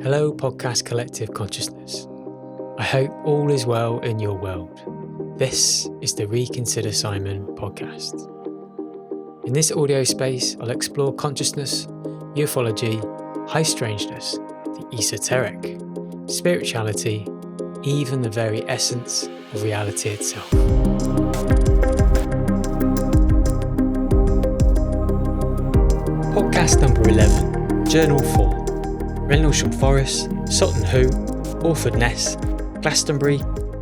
Hello, Podcast Collective Consciousness. I hope all is well in your world. This is the Reconsider Simon podcast. In this audio space, I'll explore consciousness, ufology, high strangeness, the esoteric, spirituality, even the very essence of reality itself. Podcast number 11, Journal 4. Rendlesham Forest, Sutton Hoo, Orford, Ness, Glastonbury,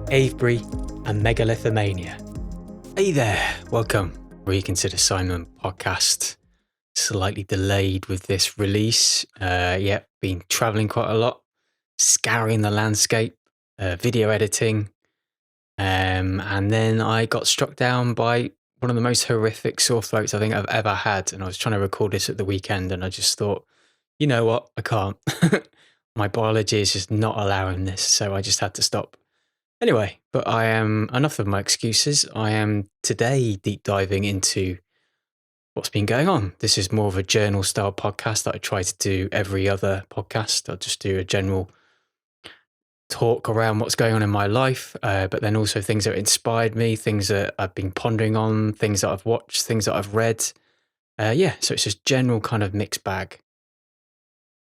Avebury and Megalithomania. Hey there, welcome. Reconsider Simon podcast. Slightly delayed with this release. Been travelling quite a lot, scouring the landscape, video editing, and then I got struck down by one of the most horrific sore throats I think I've ever had, and I was trying to record this at the weekend and I just thought, you know what, I can't. My biology is just not allowing this, so I just had to stop. Anyway, but I am, enough of my excuses. I am today deep diving into what's been going on. This is more of a journal style podcast that I try to do every other podcast. I'll just do a general talk around what's going on in my life, but then also things that inspired me, things that I've been pondering on, things that I've watched, things that I've read. So it's just general kind of mixed bag.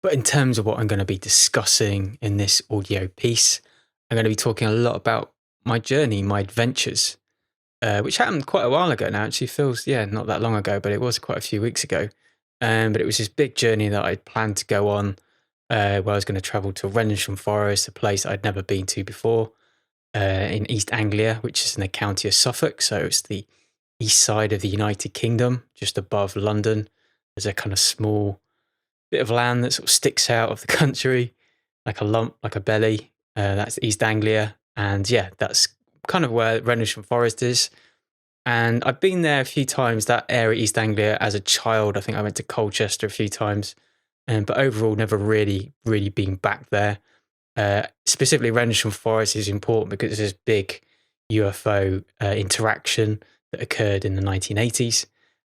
But in terms of what I'm going to be discussing in this audio piece, I'm going to be talking a lot about my journey, my adventures, which happened quite a while ago now. It actually feels, not that long ago, but it was quite a few weeks ago. But it was this big journey that I'd planned to go on, where I was going to travel to Rendlesham Forest, a place I'd never been to before, in East Anglia, which is in the county of Suffolk. So it's the east side of the United Kingdom, just above London. There's a kind of small bit of land that sort of sticks out of the country, like a lump, like a belly. That's East Anglia. And that's kind of where Rendlesham Forest is. And I've been there a few times, that area, East Anglia, as a child. I think I went to Colchester a few times. But overall, never really been back there. Specifically, Rendlesham Forest is important because there's this big UFO interaction that occurred in the 1980s.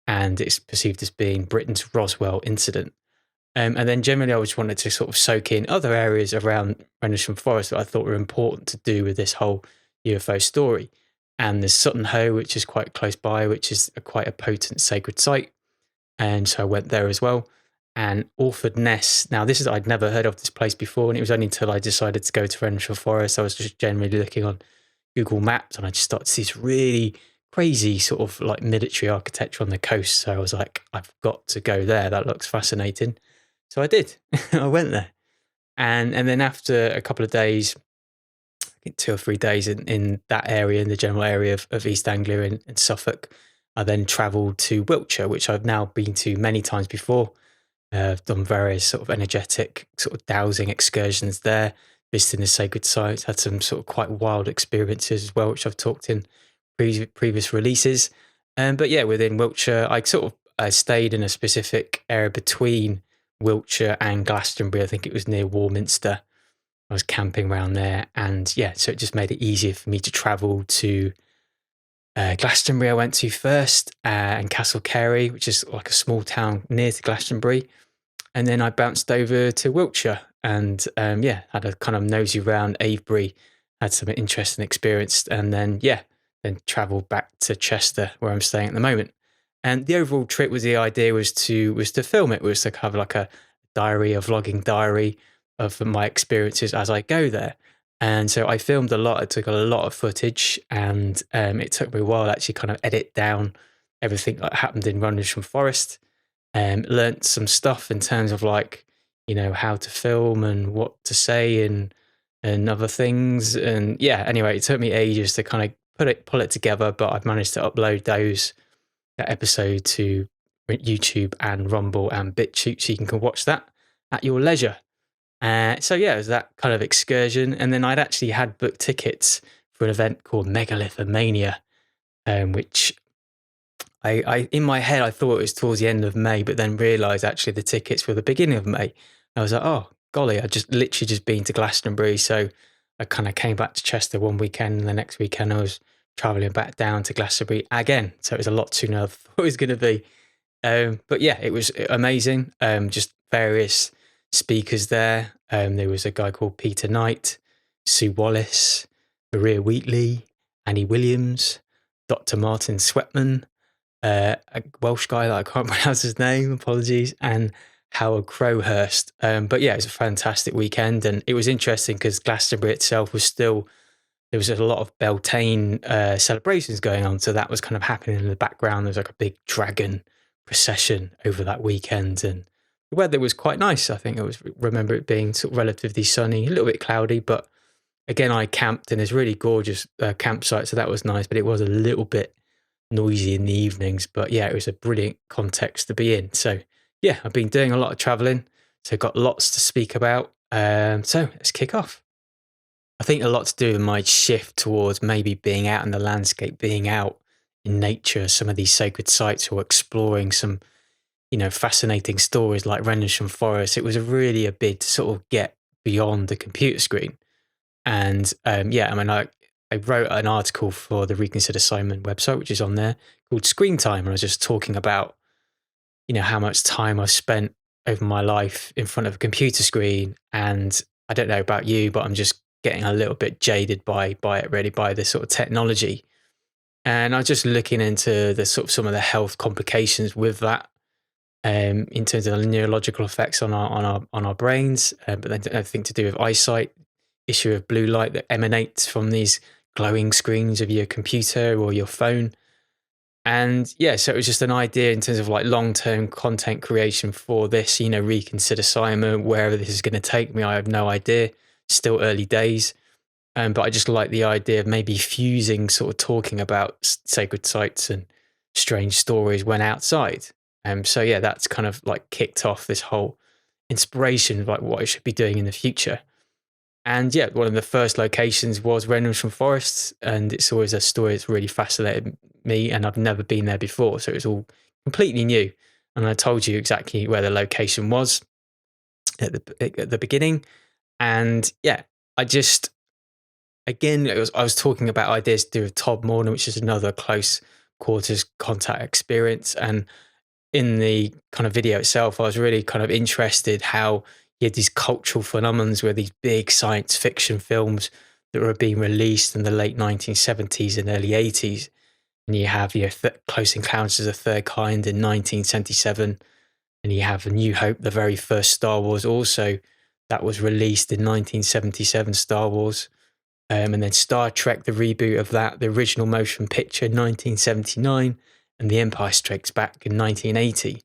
And it's perceived as being Britain's Roswell incident. And then generally I just wanted to sort of soak in other areas around Rendlesham Forest that I thought were important to do with this whole UFO story. And there's Sutton Hoo, which is quite close by, which is quite a potent sacred site. And so I went there as well. And Orford, Ness. Now I'd never heard of this place before, and it was only until I decided to go to Rendlesham Forest. I was just generally looking on Google Maps and I just started to see this really crazy sort of like military architecture on the coast. So I was like, I've got to go there. That looks fascinating. So I did. I went there. And then after a couple of days, I think 2 or 3 days in that area, in the general area of East Anglia in Suffolk, I then travelled to Wiltshire, which I've now been to many times before. I've done various sort of energetic sort of dowsing excursions there, visiting the sacred sites, had some sort of quite wild experiences as well, which I've talked in previous releases. Within Wiltshire, I stayed in a specific area between Wiltshire and Glastonbury. I think it was near Warminster. I was camping around there, and so it just made it easier for me to travel to Glastonbury. I went to first, and Castle Carey, which is like a small town near to Glastonbury, and then I bounced over to Wiltshire and had a kind of nosy round Avebury, had some interesting experience, and then travelled back to Chester, where I'm staying at the moment. And the overall trip the idea was to film it, was to have like a diary, a vlogging diary of my experiences as I go there. And so I filmed a lot. I took a lot of footage, and it took me a while to actually kind of edit down everything that happened in Rendlesham Forest. Learnt some stuff in terms of like, how to film and what to say and other things. And anyway, it took me ages to kind of pull it together, but I've managed to upload that episode to YouTube and Rumble and BitChute, so you can watch that at your leisure. It was that kind of excursion. And then I'd actually had booked tickets for an event called Megalithomania, which I in my head, I thought it was towards the end of May, but then realised actually the tickets were the beginning of May. I was like, oh, golly, I'd literally just been to Glastonbury. So I kind of came back to Chester one weekend, and the next weekend I was travelling back down to Glastonbury again. So it was a lot sooner than I thought it was going to be. It was amazing. Just various speakers there. There was a guy called Peter Knight, Sue Wallace, Maria Wheatley, Annie Williams, Dr. Martin Swetman, a Welsh guy that I can't pronounce his name, apologies, and Howard Crowhurst. But yeah, it was a fantastic weekend, and it was interesting because Glastonbury itself was still, there was a lot of Beltane celebrations going on, so that was kind of happening in the background. There was like a big dragon procession over that weekend, and the weather was quite nice. I think I remember it being sort of relatively sunny, a little bit cloudy, but again, I camped in this really gorgeous campsite, so that was nice, but it was a little bit noisy in the evenings. But yeah, it was a brilliant context to be in. So yeah, I've been doing a lot of traveling, so got lots to speak about. So let's kick off. I think a lot to do with my shift towards maybe being out in the landscape, being out in nature, some of these sacred sites, or exploring some, fascinating stories like Rendlesham Forest. It was really a bid to sort of get beyond the computer screen. And I wrote an article for the Reconsider Simon website, which is on there, called Screen Time. And I was just talking about, how much time I've spent over my life in front of a computer screen. And I don't know about you, but I'm just getting a little bit jaded by it, really, by this sort of technology. And I was just looking into the sort of some of the health complications with that, in terms of the neurological effects on our brains, but then everything to do with eyesight, issue of blue light that emanates from these glowing screens of your computer or your phone. And yeah, so it was just an idea in terms of like long-term content creation for this, Reconsider Simon, wherever this is going to take me, I have no idea. Still early days. But I just like the idea of maybe fusing sort of talking about sacred sites and strange stories when outside. So yeah, that's kind of like kicked off this whole inspiration of like what I should be doing in the future. And yeah, one of the first locations was Rendlesham Forest, and it's always a story that's really fascinated me, and I've never been there before, so it was all completely new. And I told you exactly where the location was at the beginning, and yeah, I was talking about ideas to do with Todmorden, which is another close quarters contact experience, and in the kind of video itself, I was really kind of interested how you had these cultural phenomena where these big science fiction films that were being released in the late 1970s and early 80s. And you have Close Encounters of the Third Kind in 1977. And you have A New Hope, the very first Star Wars also, that was released in 1977, Star Wars. And then Star Trek, the reboot of that, the original motion picture in 1979, and The Empire Strikes Back in 1980.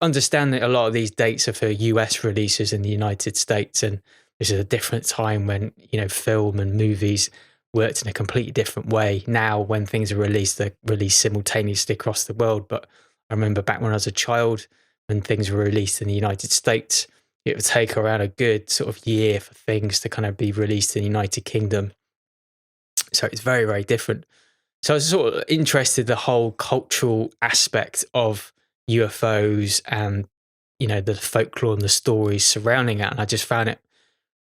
Understand that a lot of these dates are for US releases in the United States, and this is a different time when film and movies worked in a completely different way. Now, when things are released, they're released simultaneously across the world. But I remember back when I was a child, when things were released in the United States, it would take around a good sort of year for things to kind of be released in the United Kingdom. So it's very, very different. So I was sort of interested in the whole cultural aspect of UFOs and, the folklore and the stories surrounding it. And I just found it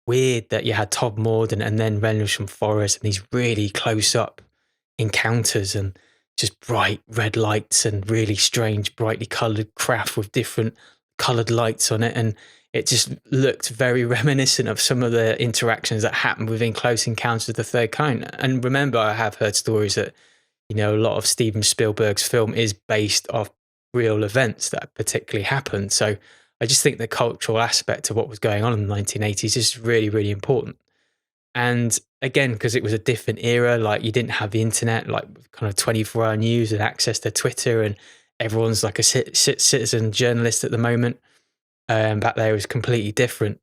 weird that you had Todmorden and then Rendlesham Forest and these really close up encounters and just bright red lights and really strange, brightly coloured craft with different coloured lights on it. And it just looked very reminiscent of some of the interactions that happened within Close Encounters of the Third Kind. And remember, I have heard stories that, a lot of Steven Spielberg's film is based off real events that particularly happened. So I just think the cultural aspect of what was going on in the 1980s is really, really important. And again, because it was a different era, like you didn't have the internet, like kind of 24-hour news and access to Twitter, and everyone's like a citizen journalist at the moment. Back there was completely different.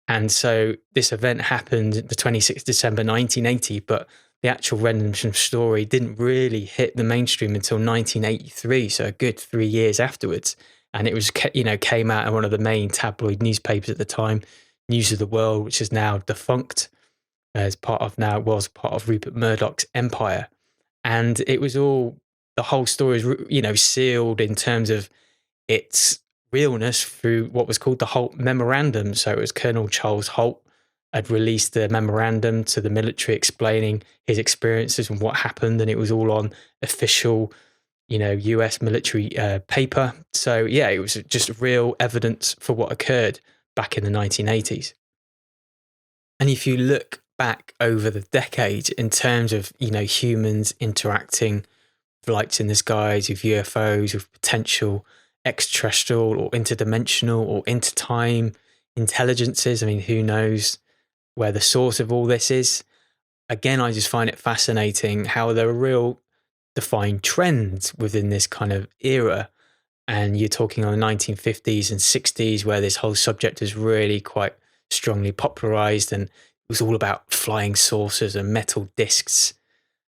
And so this event happened the 26th December 1980, but the actual Rendlesham story didn't really hit the mainstream until 1983, so a good 3 years afterwards. And it was, came out in one of the main tabloid newspapers at the time, News of the World, which is now defunct, was part of Rupert Murdoch's empire. And it was all, the whole story is, sealed in terms of its realness through what was called the Holt Memorandum. So it was Colonel Charles Holt had released the memorandum to the military explaining his experiences and what happened, and it was all on official, US military paper. So yeah, it was just real evidence for what occurred back in the 1980s. And if you look back over the decades in terms of, humans interacting with lights in the skies, with UFOs, with potential extraterrestrial or interdimensional or intertime intelligences, I mean, who knows where the source of all this is? Again, I just find it fascinating how there are real defined trends within this kind of era. And you're talking on the 1950s and 60s, where this whole subject was really quite strongly popularized, and it was all about flying saucers and metal discs,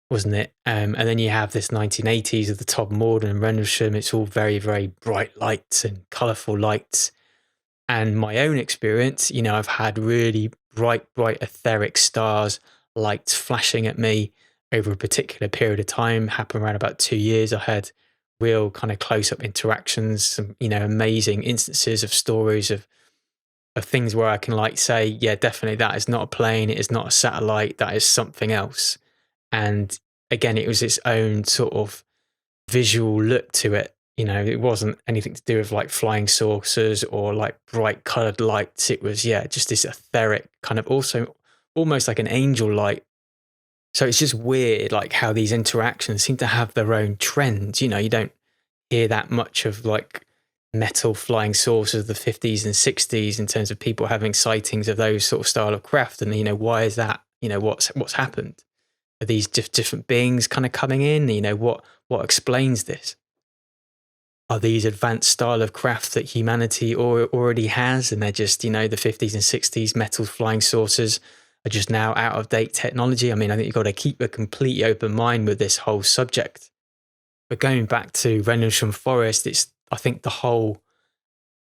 wasn't it? And then you have this 1980s of the Todd Morden and Rendlesham. It's all very, very bright lights and colorful lights. And my own experience, I've had really bright etheric stars, lights flashing at me over a particular period of time, happened around about 2 years. I had real kind of close-up interactions, some, amazing instances of stories of things where I can say, yeah, definitely that is not a plane, it is not a satellite, that is something else. And again, it was its own sort of visual look to it. It wasn't anything to do with flying saucers or bright colored lights. It was, just this etheric kind of, also almost like an angel light. So it's just weird, how these interactions seem to have their own trends. You don't hear that much of metal flying saucers of the 50s and 60s in terms of people having sightings of those sort of style of craft. And, why is that? What's happened? Are these different beings kind of coming in? What explains this? Are these advanced style of craft that humanity already has, and they're just, the 50s and 60s metal flying saucers are just now out of date technology? I mean, I think you've got to keep a completely open mind with this whole subject. But going back to Rendlesham Forest, I think the whole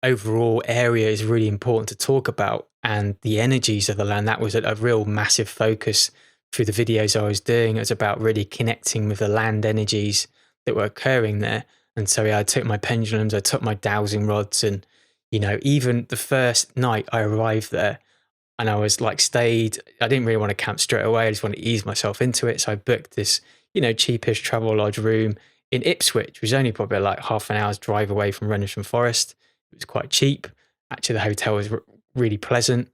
overall area is really important to talk about, and the energies of the land. That was a real massive focus through the videos I was doing. It was about really connecting with the land energies that were occurring there. And so I took my pendulums, I took my dowsing rods, and, even the first night I arrived there and I was stayed, I didn't really want to camp straight away. I just wanted to ease myself into it. So I booked this, cheapish travel lodge room in Ipswich, which was only probably half an hour's drive away from Rendlesham Forest. It was quite cheap. Actually, the hotel was really pleasant.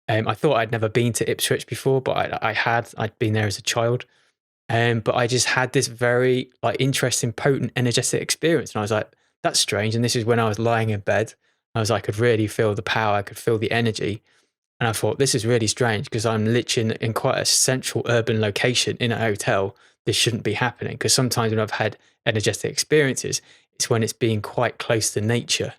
I thought I'd never been to Ipswich before, but I'd been there as a child. But I just had this very interesting, potent, energetic experience. And I was like, that's strange. And this is when I was lying in bed. I could really feel the power. I could feel the energy. And I thought, this is really strange because I'm literally in quite a central urban location in a hotel. This shouldn't be happening, because sometimes when I've had energetic experiences, it's when it's being quite close to nature.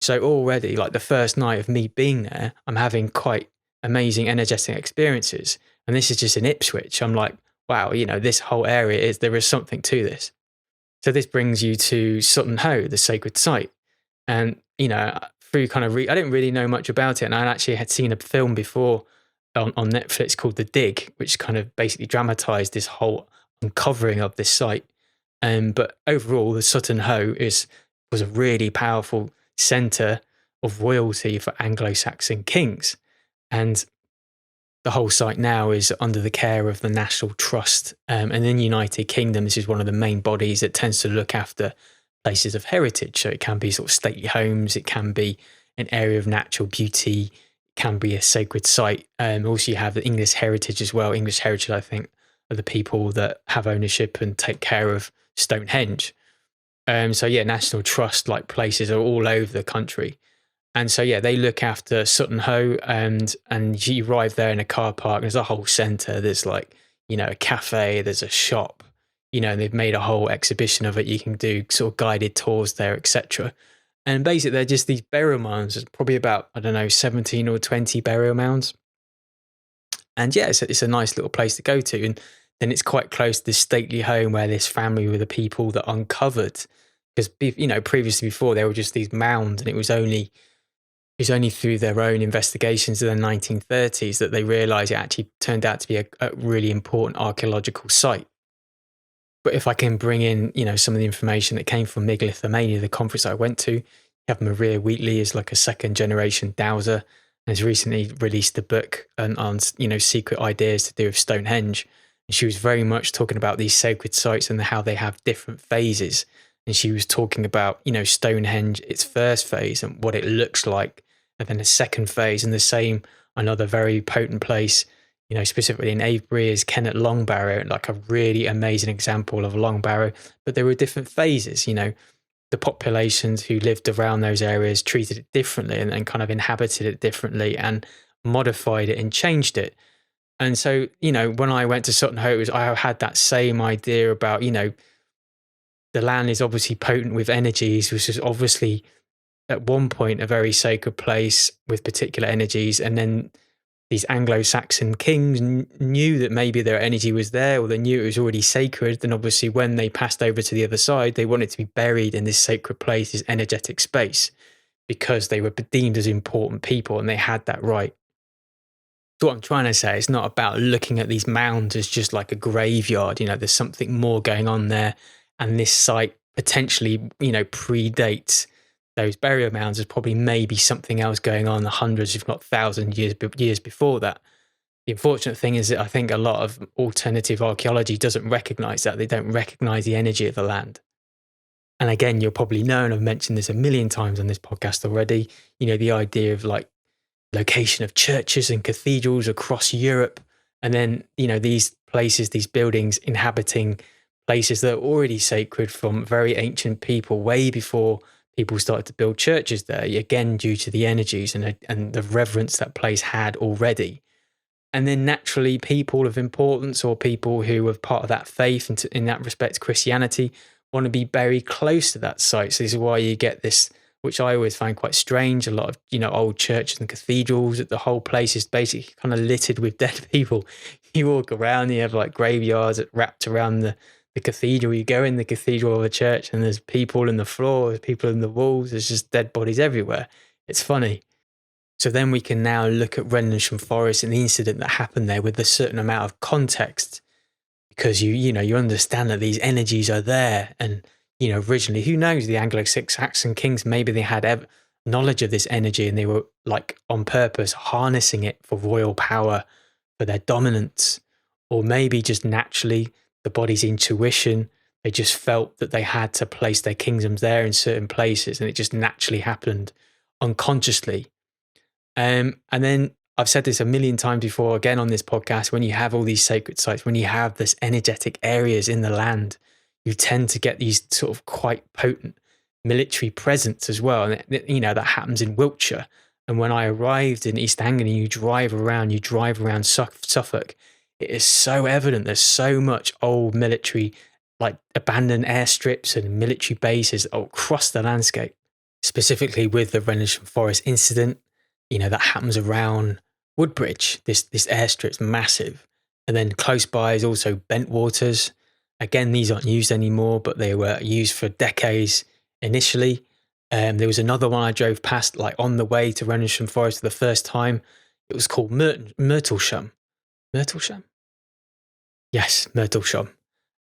So already, the first night of me being there, I'm having quite amazing energetic experiences. And this is just in Ipswich. I'm like, wow, this whole area there is something to this. So this brings you to Sutton Hoo, the sacred site. And, through kind of, I didn't really know much about it. And I actually had seen a film before on Netflix called The Dig, which kind of basically dramatized this whole uncovering of this site. But overall, the Sutton Hoo was a really powerful center of royalty for Anglo-Saxon kings. And the whole site now is under the care of the National Trust. And in the United Kingdom, this is one of the main bodies that tends to look after places of heritage. So it can be sort of stately homes, it can be an area of natural beauty, it can be a sacred site. Also, you have the English heritage as well. English heritage, I think, are the people that have ownership and take care of Stonehenge. So yeah, National Trust places are all over the country. And so, yeah, they look after Sutton Hoo, and you arrive there in a car park. There's a whole centre. There's a cafe. There's a shop. They've made a whole exhibition of it. You can do sort of guided tours there, etc. And basically, they're just these burial mounds. There's probably about 17 or 20 burial mounds. And yeah, it's a nice little place to go to. And then it's quite close to this stately home where this family were the people that uncovered. Because previously before, they were just these mounds, and it was only through their own investigations in the 1930s that they realised it actually turned out to be a really important archaeological site. But if I can bring in, some of the information that came from Megalithomania, the conference I went to, you have Maria Wheatley is a second generation dowser, and has recently released a book on secret ideas to do with Stonehenge. And she was very much talking about these sacred sites and how they have different phases. And she was talking about, Stonehenge, its first phase and what it looks like, and then the second phase, and the same, another very potent place, specifically in Avebury, is Kennet Long Barrow, like a really amazing example of a long barrow. But there were different phases, the populations who lived around those areas treated it differently and kind of inhabited it differently and modified it and changed it. And so, when I went to Sutton Hoo, I had that same idea about, the land is obviously potent with energies, which is obviously at one point a very sacred place with particular energies. And then these Anglo-Saxon kings knew that maybe their energy was there, or they knew it was already sacred. And obviously when they passed over to the other side, they wanted to be buried in this sacred place, this energetic space, because they were deemed as important people and they had that right. So what I'm trying to say is not about looking at these mounds as just like a graveyard. There's something more going on there. And this site potentially, predates those burial mounds. There's probably maybe something else going on hundreds, if not thousands years before that. The unfortunate thing is that I think a lot of alternative archaeology doesn't recognize that. They don't recognize the energy of the land. And again, you'll probably know, and I've mentioned this a million times on this podcast already, the idea of like location of churches and cathedrals across Europe. And then, these places, these buildings inhabiting places that are already sacred from very ancient people, way before people started to build churches there, again, due to the energies and the reverence that place had already. And then naturally, people of importance or people who were part of that faith, and in that respect, Christianity, want to be very close to that site. So this is why you get this, which I always find quite strange, a lot of, old churches and cathedrals, that the whole place is basically kind of littered with dead people. You walk around, you have like graveyards wrapped around the cathedral. You go in the cathedral of a church and there's people in the floor, there's people in the walls, there's just dead bodies everywhere. It's funny. So then we can now look at Rendlesham Forest and the incident that happened there with a certain amount of context, because you understand that these energies are there. And originally, who knows, the Anglo-Saxon kings, maybe they had knowledge of this energy and they were like on purpose harnessing it for royal power, for their dominance, or maybe just naturally the body's intuition, they just felt that they had to place their kingdoms there in certain places, and it just naturally happened unconsciously. And then I've said this a million times before, again on this podcast, when you have all these sacred sites, when you have this energetic areas in the land, you tend to get these sort of quite potent military presence as well. And that happens in Wiltshire. And when I arrived in East Anglia, you drive around Suffolk, it is so evident. There's so much old military, like abandoned airstrips and military bases across the landscape, specifically with the Rendlesham Forest incident. That happens around Woodbridge. This airstrip's massive. And then close by is also Bentwaters. Again, these aren't used anymore, but they were used for decades initially. There was another one I drove past, like on the way to Rendlesham Forest for the first time. It was called Myrtlesham. Myrtlesham? Yes, Myrtlesham.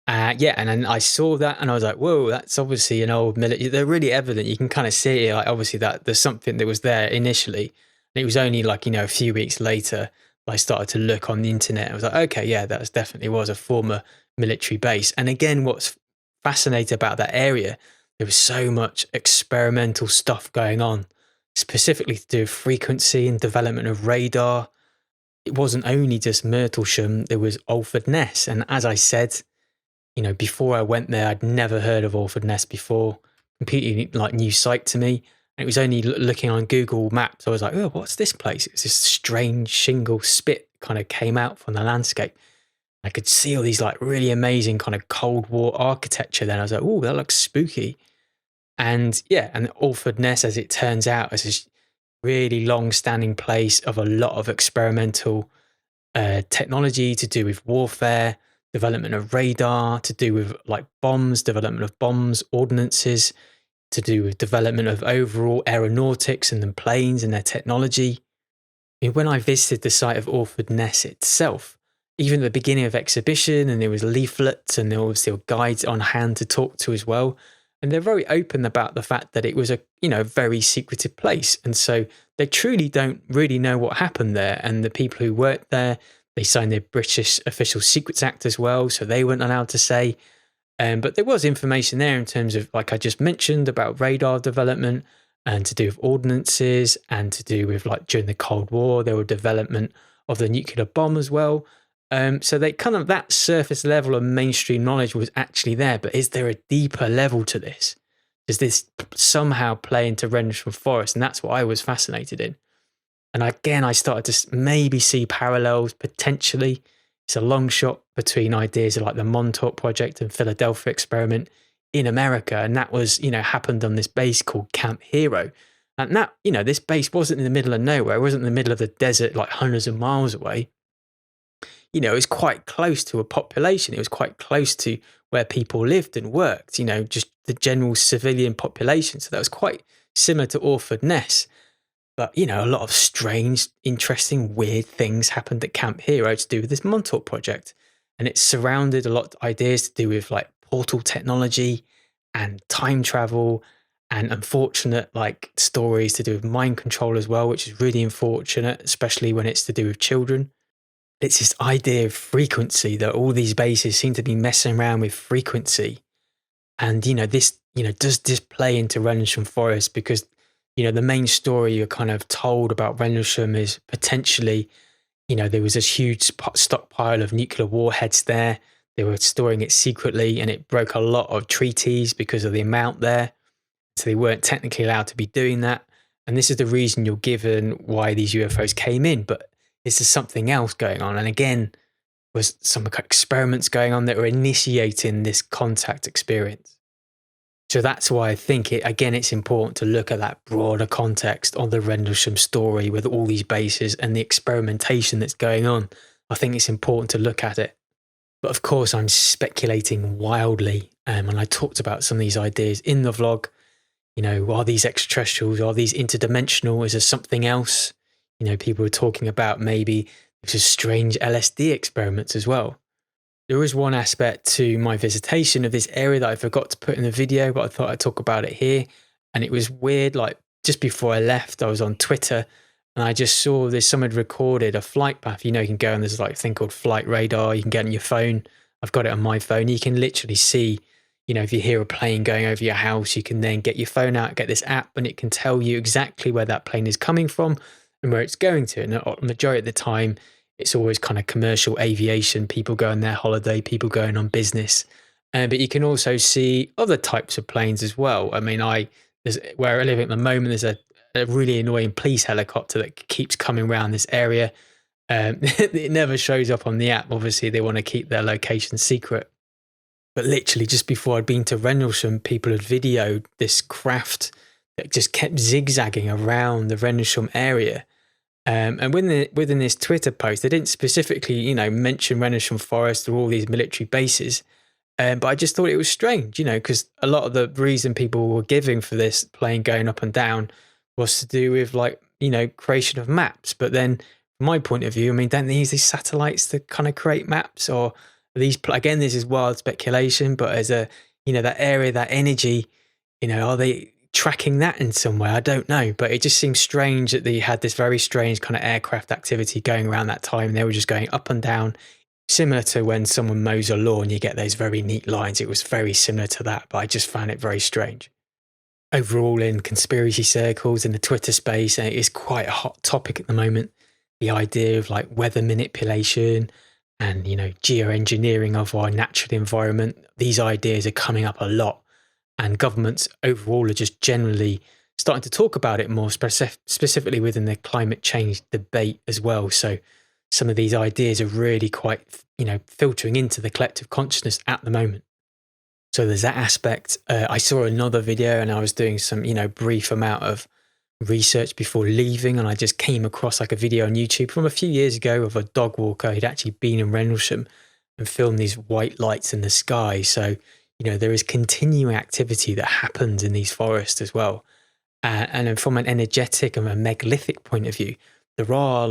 And then I saw that and I was like, whoa, that's obviously an old military. They're really evident. You can kind of see it, like obviously that there's something that was there initially. And it was only like, a few weeks later, I started to look on the internet. I was like, okay, yeah, that definitely was a former military base. And again, what's fascinating about that area, there was so much experimental stuff going on, specifically to do with frequency and development of radar. It wasn't only just Myrtlesham, there was Orford Ness. And as I said, before I went there, I'd never heard of Orford Ness before. Completely like new site to me. And it was only looking on Google Maps, I was like, oh, what's this place? It was this strange shingle spit kind of came out from the landscape. I could see all these like really amazing kind of Cold War architecture then. I was like, oh, that looks spooky. And yeah, and Orford Ness, as it turns out, is this really long-standing place of a lot of experimental technology to do with warfare, development of radar, to do with like bombs, development of bombs, ordnances, to do with development of overall aeronautics and then planes and their technology. When I visited the site of Orford Ness itself, even at the beginning of exhibition, and there was leaflets and there was still guides on hand to talk to as well. And they're very open about the fact that it was a very secretive place. And so they truly don't really know what happened there. And the people who worked there, They signed the British Official Secrets Act as well, so they weren't allowed to say. But there was information there in terms of, like I just mentioned, about radar development and to do with ordnances and to do with, like, during the Cold War, there were development of the nuclear bomb as well. So they kind of, that surface level of mainstream knowledge was actually there. But is there a deeper level to this? Does this somehow play into Rendlesham Forest? And that's what I was fascinated in. And again, I started to maybe see parallels potentially. It's a long shot between ideas of like the Montauk Project and Philadelphia experiment in America. And that was, happened on this base called Camp Hero. And that, this base wasn't in the middle of nowhere. It wasn't in the middle of the desert, like hundreds of miles away. It was quite close to a population. It was quite close to where people lived and worked, just the general civilian population. So that was quite similar to Orford, Ness. But, a lot of strange, interesting, weird things happened at Camp Hero to do with this Montauk project. And it surrounded a lot of ideas to do with like portal technology and time travel and unfortunate like stories to do with mind control as well, which is really unfortunate, especially when it's to do with children. It's this idea of frequency, that all these bases seem to be messing around with frequency. And, this, does this play into Rendlesham Forest? Because, the main story you're kind of told about Rendlesham is potentially, there was this huge stockpile of nuclear warheads there. They were storing it secretly and it broke a lot of treaties because of the amount there. So they weren't technically allowed to be doing that. And this is the reason you're given why these UFOs came in. But is there something else going on? And again, was some experiments going on that were initiating this contact experience. So that's why I think it's important to look at that broader context of the Rendlesham story with all these bases and the experimentation that's going on. I think it's important to look at it. But of course, I'm speculating wildly. And I talked about some of these ideas in the vlog. Are these extraterrestrials? Are these interdimensional? Is there something else? People were talking about maybe there's strange LSD experiments as well. There is one aspect to my visitation of this area that I forgot to put in the video, but I thought I'd talk about it here. And it was weird, like just before I left, I was on Twitter and I just saw someone had recorded a flight path. You can go and there's like a thing called flight radar. You can get on your phone. I've got it on my phone. You can literally see, if you hear a plane going over your house, you can then get your phone out, get this app, and it can tell you exactly where that plane is coming from and where it's going to. And the majority of the time, it's always kind of commercial aviation, people going on their holiday, people going on business. But you can also see other types of planes as well. I mean, where I live at the moment, there's a really annoying police helicopter that keeps coming around this area. It never shows up on the app. Obviously, they want to keep their location secret. But literally just before I'd been to Rendlesham, people had videoed this craft that just kept zigzagging around the Rendlesham area. And within this Twitter post, they didn't specifically, mention Rendlesham Forest or all these military bases. But I just thought it was strange, because a lot of the reason people were giving for this plane going up and down was to do with creation of maps. But then from my point of view, I mean, don't they use these satellites to kind of create maps? Or these, again, this is wild speculation, but as that area, that energy, are they tracking that in some way? I don't know, but it just seems strange that they had this very strange kind of aircraft activity going around that time. They were just going up and down, similar to when someone mows a lawn, you get those very neat lines. It was very similar to that, but I just found it very strange. Overall, in conspiracy circles in the Twitter space, it is quite a hot topic at the moment. The idea of like weather manipulation and, geoengineering of our natural environment. These ideas are coming up a lot. And governments overall are just generally starting to talk about it more, specifically within the climate change debate as well. So some of these ideas are really quite, filtering into the collective consciousness at the moment. So there's that aspect. I saw another video and I was doing some, brief amount of research before leaving. And I just came across like a video on YouTube from a few years ago of a dog walker who'd actually been in Rendlesham and filmed these white lights in the sky. So there is continuing activity that happens in these forests as well. And then from an energetic and a megalithic point of view, there are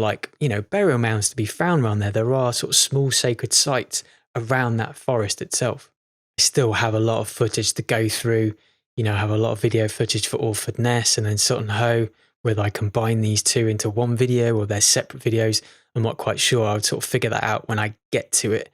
burial mounds to be found around there. There are sort of small sacred sites around that forest itself. I still have a lot of footage to go through. I have a lot of video footage for Orford, Ness and then Sutton Hoo, whether I combine these two into one video or they're separate videos. I'm not quite sure. I would sort of figure that out when I get to it.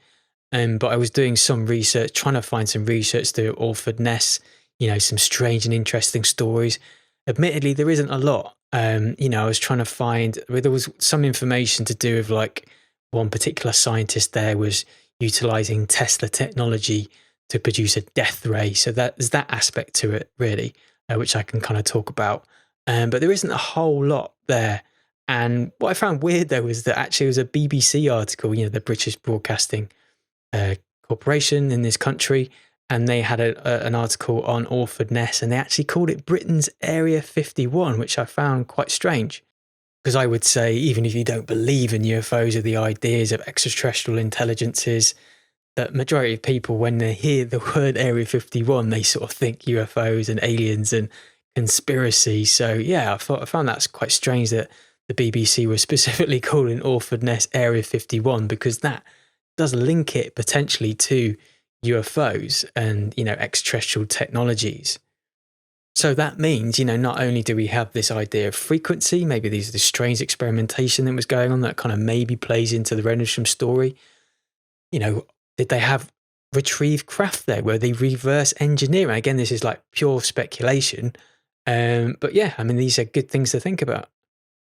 But I was doing some research, trying to find some research to Orford Ness, some strange and interesting stories. Admittedly, there isn't a lot. I was trying to find, there was some information to do with like one particular scientist there was utilizing Tesla technology to produce a death ray. So there's that aspect to it, really, which I can kind of talk about. But there isn't a whole lot there. And what I found weird, though, was that actually it was a BBC article, the British Broadcasting Corporation in this country, and they had an article on Orford Ness, and they actually called it Britain's Area 51, which I found quite strange. Because I would say, even if you don't believe in UFOs or the ideas of extraterrestrial intelligences, that majority of people, when they hear the word Area 51, they sort of think UFOs and aliens and conspiracy. So yeah, I found that's quite strange that the BBC was specifically calling Orford Ness Area 51, because that does link it potentially to UFOs and, extraterrestrial technologies. So that means, not only do we have this idea of frequency, maybe these are the strange experimentation that was going on that kind of maybe plays into the Rendlesham story. Did they have retrieved craft there? Were they reverse engineering? Again, this is like pure speculation. But yeah, these are good things to think about.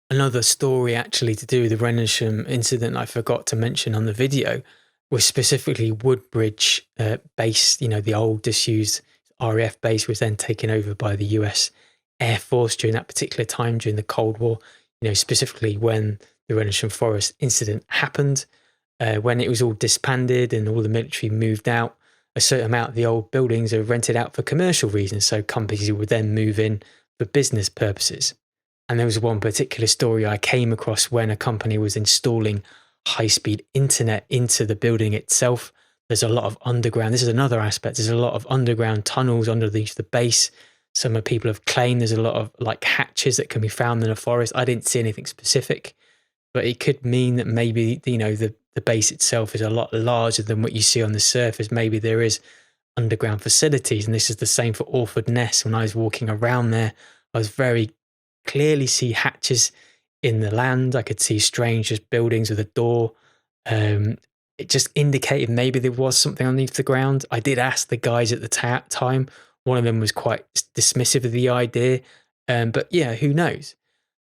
Another story actually to do with the Rendlesham incident I forgot to mention on the video was specifically Woodbridge base, the old disused RAF base was then taken over by the US Air Force during that particular time during the Cold War, specifically when the Rendlesham Forest incident happened, when it was all disbanded and all the military moved out. A certain amount of the old buildings are rented out for commercial reasons, so companies would then move in for business purposes. And there was one particular story I came across when a company was installing high-speed internet into the building itself. There's a lot of underground. This is another aspect. There's a lot of underground tunnels underneath the base. Some people have claimed there's a lot of like hatches that can be found in a forest. I didn't see anything specific, but it could mean that maybe, the base itself is a lot larger than what you see on the surface. Maybe there is underground facilities. And this is the same for Orford Ness. When I was walking around there, I was very clearly see hatches in the land. I could see strange just buildings with a door. It just indicated maybe there was something underneath the ground. I did ask the guys at the time. One of them was quite dismissive of the idea. But yeah, who knows?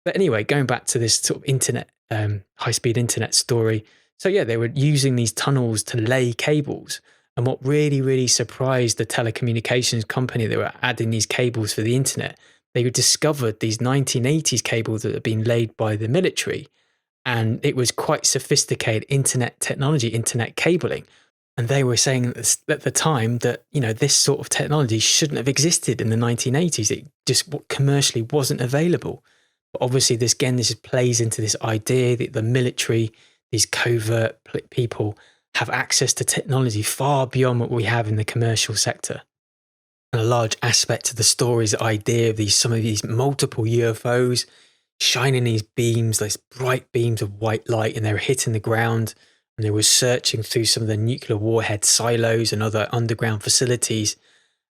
But anyway, going back to this sort of internet, high-speed internet story. So yeah, they were using these tunnels to lay cables. And what really, really surprised the telecommunications company that were adding these cables for the internet, they discovered these 1980s cables that had been laid by the military. And it was quite sophisticated internet technology, internet cabling. And they were saying at the time that, this sort of technology shouldn't have existed in the 1980s. It just commercially wasn't available. But obviously, this plays into this idea that the military, these covert people, have access to technology far beyond what we have in the commercial sector. And a large aspect of the story is the idea of some of these multiple UFOs shining these beams, these bright beams of white light, and they were hitting the ground, and they were searching through some of the nuclear warhead silos and other underground facilities.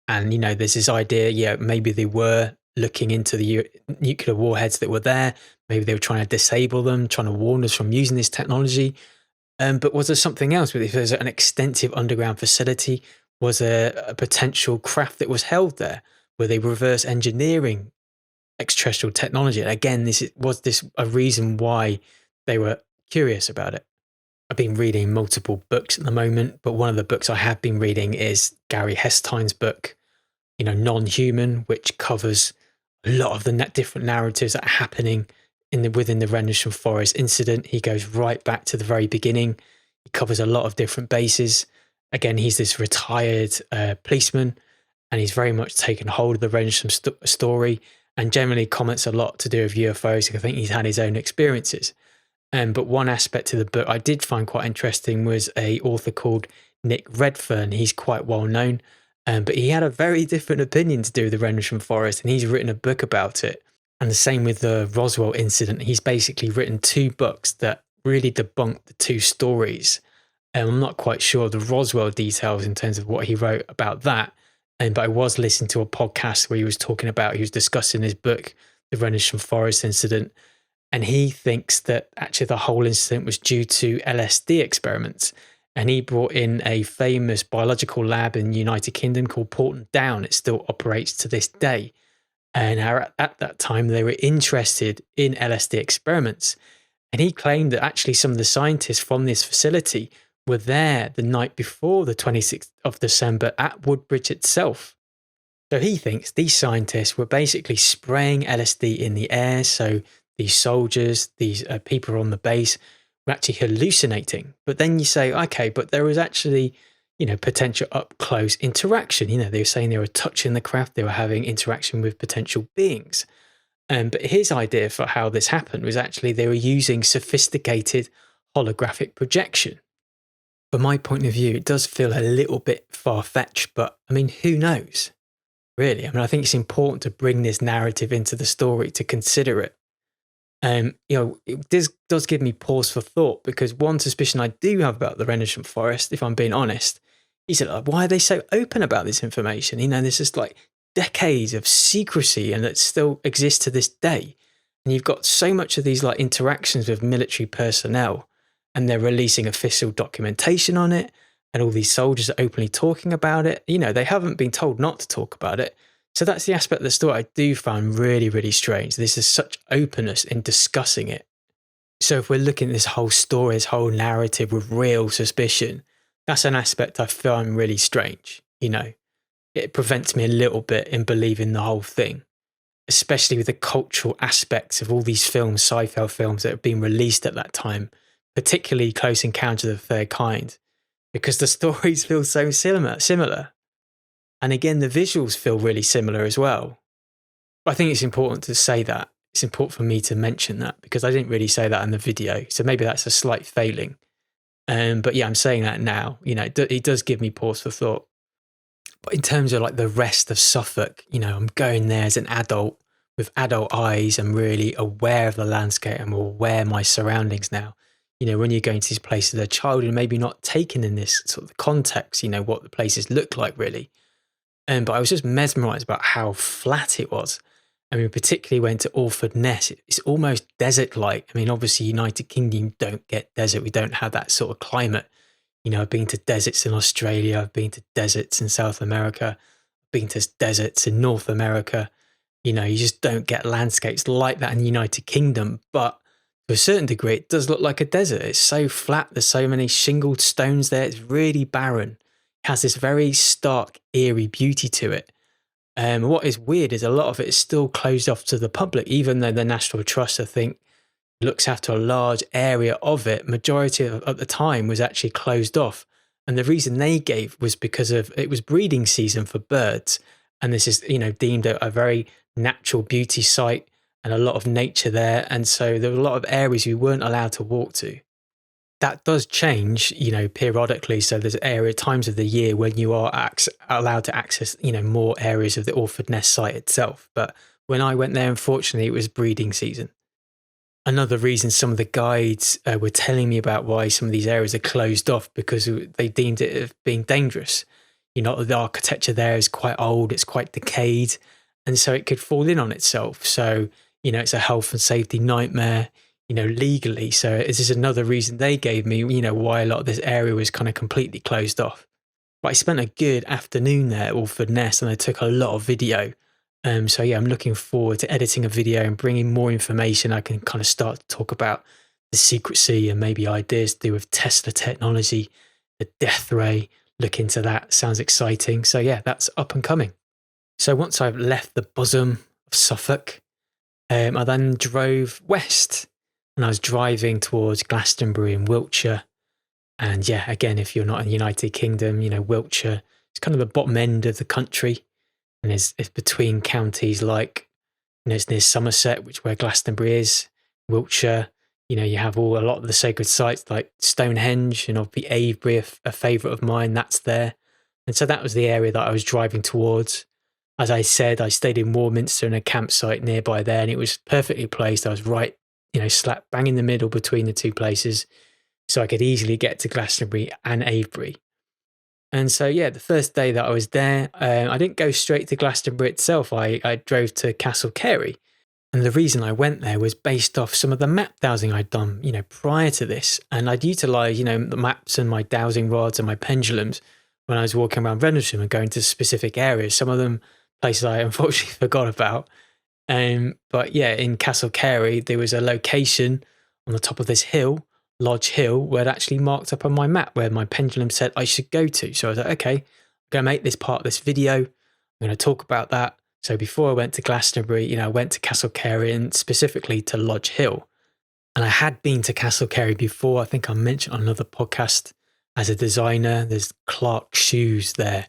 And, there's this idea, maybe they were looking into the nuclear warheads that were there. Maybe they were trying to disable them, trying to warn us from using this technology. But was there something else? If there's an extensive underground facility, was there a potential craft that was held there? Were they reverse engineering extraterrestrial technology? And again, was this a reason why they were curious about it? I've been reading multiple books at the moment, but one of the books I have been reading is Gary Hestein's book, Non-Human, which covers a lot of the different narratives that are happening within the Rendlesham Forest incident. He goes right back to the very beginning. He covers a lot of different bases. Again, he's this retired policeman, and he's very much taken hold of the Rendlesham story, and generally comments a lot to do with UFOs. I think he's had his own experiences. But one aspect to the book I did find quite interesting was a author called Nick Redfern. He's quite well known, but he had a very different opinion to do with the Rendlesham Forest, and he's written a book about it. And the same with the Roswell incident. He's basically written two books that really debunk the two stories. I'm not quite sure of the Roswell details in terms of what he wrote about that. But I was listening to a podcast where he was discussing his book, the Rendlesham Forest incident. And he thinks that actually the whole incident was due to LSD experiments. And he brought in a famous biological lab in the United Kingdom called Porton Down. It still operates to this day. And at that time, they were interested in LSD experiments. And he claimed that actually some of the scientists from this facility were there the night before the 26th of December at Woodbridge itself. So he thinks these scientists were basically spraying LSD in the air. So these soldiers, these people on the base were actually hallucinating. But then you say, okay, but there was actually, potential up close interaction. They were saying they were touching the craft, they were having interaction with potential beings. But his idea for how this happened was actually they were using sophisticated holographic projection. From my point of view, it does feel a little bit far-fetched, but I mean, who knows? Really, I think it's important to bring this narrative into the story to consider it. It does give me pause for thought, because one suspicion I do have about the Rendlesham Forest, if I'm being honest, is that why are they so open about this information? There's just like decades of secrecy, and that still exists to this day. And you've got so much of these like interactions with military personnel, and they're releasing official documentation on it, and all these soldiers are openly talking about it. They haven't been told not to talk about it. So that's the aspect of the story I do find really, really strange. This is such openness in discussing it. So if we're looking at this whole story, this whole narrative with real suspicion, that's an aspect I find really strange. It prevents me a little bit in believing the whole thing, especially with the cultural aspects of all these films, sci-fi films that have been released at that time, particularly Close Encounters of the Third Kind, because the stories feel so similar. And again, the visuals feel really similar as well. But I think it's important to say that. It's important for me to mention that, because I didn't really say that in the video. So maybe that's a slight failing. But yeah, I'm saying that now. It does give me pause for thought. But in terms of like the rest of Suffolk, I'm going there as an adult with adult eyes. I'm really aware of the landscape. I'm aware of my surroundings now. When you're going to these places as a child and maybe not taken in this sort of context, what the places look like really. But I was just mesmerised about how flat it was. Particularly went to Orford, Ness. It's almost desert-like. Obviously, United Kingdom don't get desert. We don't have that sort of climate. I've been to deserts in Australia. I've been to deserts in South America. I've been to deserts in North America. You just don't get landscapes like that in the United Kingdom. But to a certain degree, it does look like a desert. It's so flat. There's so many shingled stones there. It's really barren. Has this very stark, eerie beauty to it. What is weird is a lot of it is still closed off to the public, even though the National Trust, I think, looks after a large area of it. Majority at the time was actually closed off. And the reason they gave was because it was breeding season for birds. And this is, deemed a very natural beauty site and a lot of nature there. And so there were a lot of areas you weren't allowed to walk to. That does change, periodically. So there's times of the year when you are allowed to access, more areas of the Orford Ness site itself. But when I went there, unfortunately, it was breeding season. Another reason some of the guides were telling me about why some of these areas are closed off, because they deemed it as being dangerous. The architecture there is quite old, it's quite decayed, and so it could fall in on itself. So, it's a health and safety nightmare. Legally. So this is another reason they gave me, why a lot of this area was kind of completely closed off. But I spent a good afternoon there at Orford Ness, and I took a lot of video. So yeah, I'm looking forward to editing a video and bringing more information. I can kind of start to talk about the secrecy and maybe ideas to do with Tesla technology, the death ray, look into that. Sounds exciting. So yeah, that's up and coming. So once I've left the bosom of Suffolk, I then drove west. And I was driving towards Glastonbury in Wiltshire. And yeah, again, if you're not in the United Kingdom, Wiltshire is kind of the bottom end of the country. And it's between counties like, it's near Somerset, where Glastonbury is, Wiltshire. You have a lot of the sacred sites like Stonehenge and obviously Avebury, a favourite of mine, that's there. And so that was the area that I was driving towards. As I said, I stayed in Warminster in a campsite nearby there, and it was perfectly placed. I was right, slap bang in the middle between the two places, so I could easily get to Glastonbury and Avebury. And so, yeah, the first day that I was there, I didn't go straight to Glastonbury itself. I drove to Castle Carey. And the reason I went there was based off some of the map dowsing I'd done, prior to this. And I'd utilize, the maps and my dowsing rods and my pendulums when I was walking around Rendlesham and going to specific areas. Some of them places I unfortunately forgot about. But yeah, in Castle Carey, there was a location on the top of this hill, Lodge Hill, where it actually marked up on my map where my pendulum said I should go to. So I was like, okay, I'm going to make this part of this video. I'm going to talk about that. So before I went to Glastonbury, I went to Castle Carey and specifically to Lodge Hill. And I had been to Castle Carey before. I think I mentioned on another podcast as a designer. There's Clark Shoes there,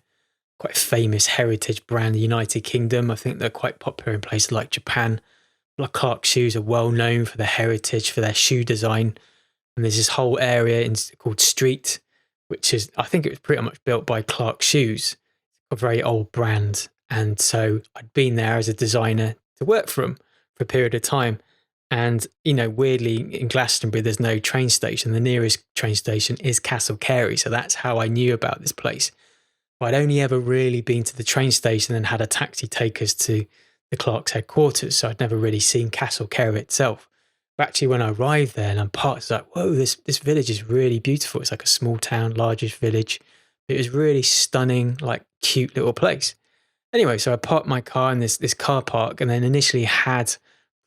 quite a famous heritage brand in the United Kingdom. I think they're quite popular in places like Japan. Like Clark Shoes are well known for their heritage, for their shoe design. And there's this whole area called Street, which is, I think it was pretty much built by Clark Shoes, a very old brand. And so I'd been there as a designer to work for them for a period of time. And, weirdly in Glastonbury, there's no train station. The nearest train station is Castle Carey. So that's how I knew about this place. I'd only ever really been to the train station and had a taxi take us to the Clark's headquarters. So I'd never really seen Castle Carey itself. But actually, when I arrived there and I'm parked, it's like, whoa, this village is really beautiful. It's like a small town, largest village. It was really stunning, like cute little place. Anyway, so I parked my car in this car park and then initially had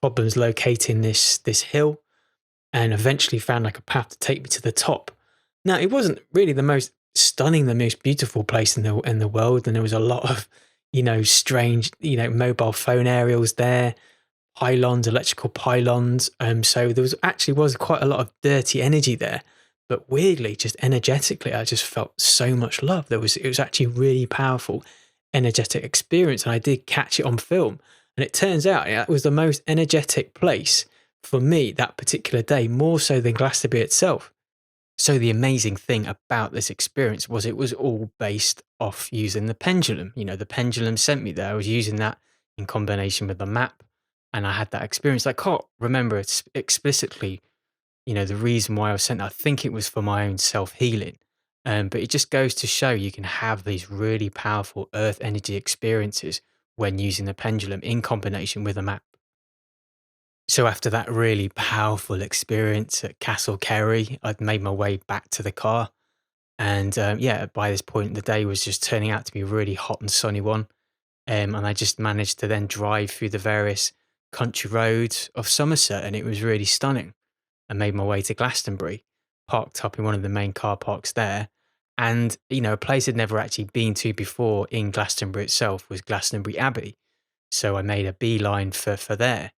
problems locating this hill and eventually found like a path to take me to the top. Now, it wasn't really the most stunning, the most beautiful place in the world. And there was a lot of, strange, mobile phone aerials there, pylons, electrical pylons. So there was quite a lot of dirty energy there. But weirdly, just energetically, I just felt so much love. It was actually really powerful, energetic experience. And I did catch it on film. And it turns out it was the most energetic place for me that particular day, more so than Glastonbury itself. So the amazing thing about this experience was it was all based off using the pendulum. The pendulum sent me there. I was using that in combination with the map. And I had that experience. I can't remember it explicitly, the reason why I was sent there. I think it was for my own self-healing. But it just goes to show you can have these really powerful earth energy experiences when using the pendulum in combination with a map. So after that really powerful experience at Castle Carey, I'd made my way back to the car. And by this point, the day was just turning out to be a really hot and sunny one. And I just managed to then drive through the various country roads of Somerset, and it was really stunning. I made my way to Glastonbury, parked up in one of the main car parks there. And, a place I'd never actually been to before in Glastonbury itself was Glastonbury Abbey. So I made a beeline for there.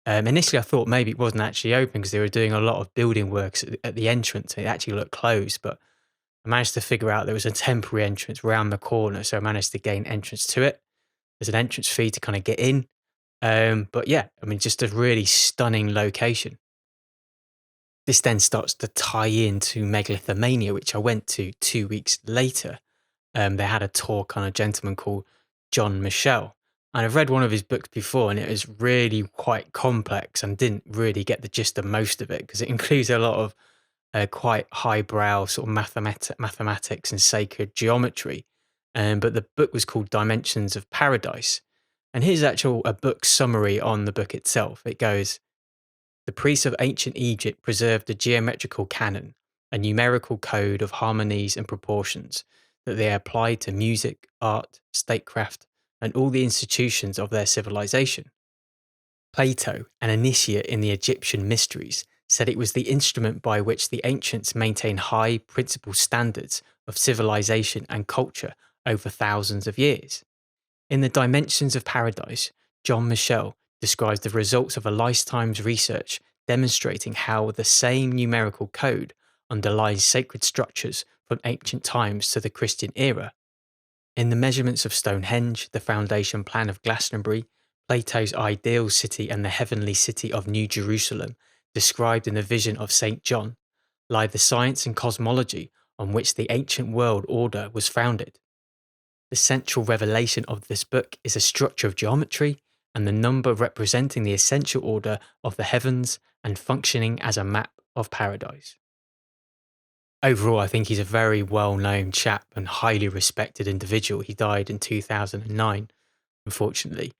Initially, I thought maybe it wasn't actually open because they were doing a lot of building works at the entrance. It actually looked closed, but I managed to figure out there was a temporary entrance around the corner. So I managed to gain entrance to it. There's an entrance fee to kind of get in. Just a really stunning location. This then starts to tie into Megalithomania, which I went to 2 weeks later. They had a talk on a gentleman called John Michel. And I've read one of his books before, and it was really quite complex and didn't really get the gist of most of it because it includes a lot of quite highbrow sort of mathematics and sacred geometry. But the book was called Dimensions of Paradise. And here's a book summary on the book itself. It goes, the priests of ancient Egypt preserved a geometrical canon, a numerical code of harmonies and proportions that they applied to music, art, statecraft, and all the institutions of their civilization. Plato, an initiate in the Egyptian mysteries, said it was the instrument by which the ancients maintained high principal standards of civilization and culture over thousands of years. In the Dimensions of Paradise, John Michel describes the results of a lifetime's research demonstrating how the same numerical code underlies sacred structures from ancient times to the Christian era. In the measurements of Stonehenge, the foundation plan of Glastonbury, Plato's ideal city and the heavenly city of New Jerusalem, described in the vision of St. John, lie the science and cosmology on which the ancient world order was founded. The central revelation of this book is a structure of geometry and the number representing the essential order of the heavens and functioning as a map of paradise. Overall, I think he's a very well-known chap and highly respected individual. He died in 2009, unfortunately.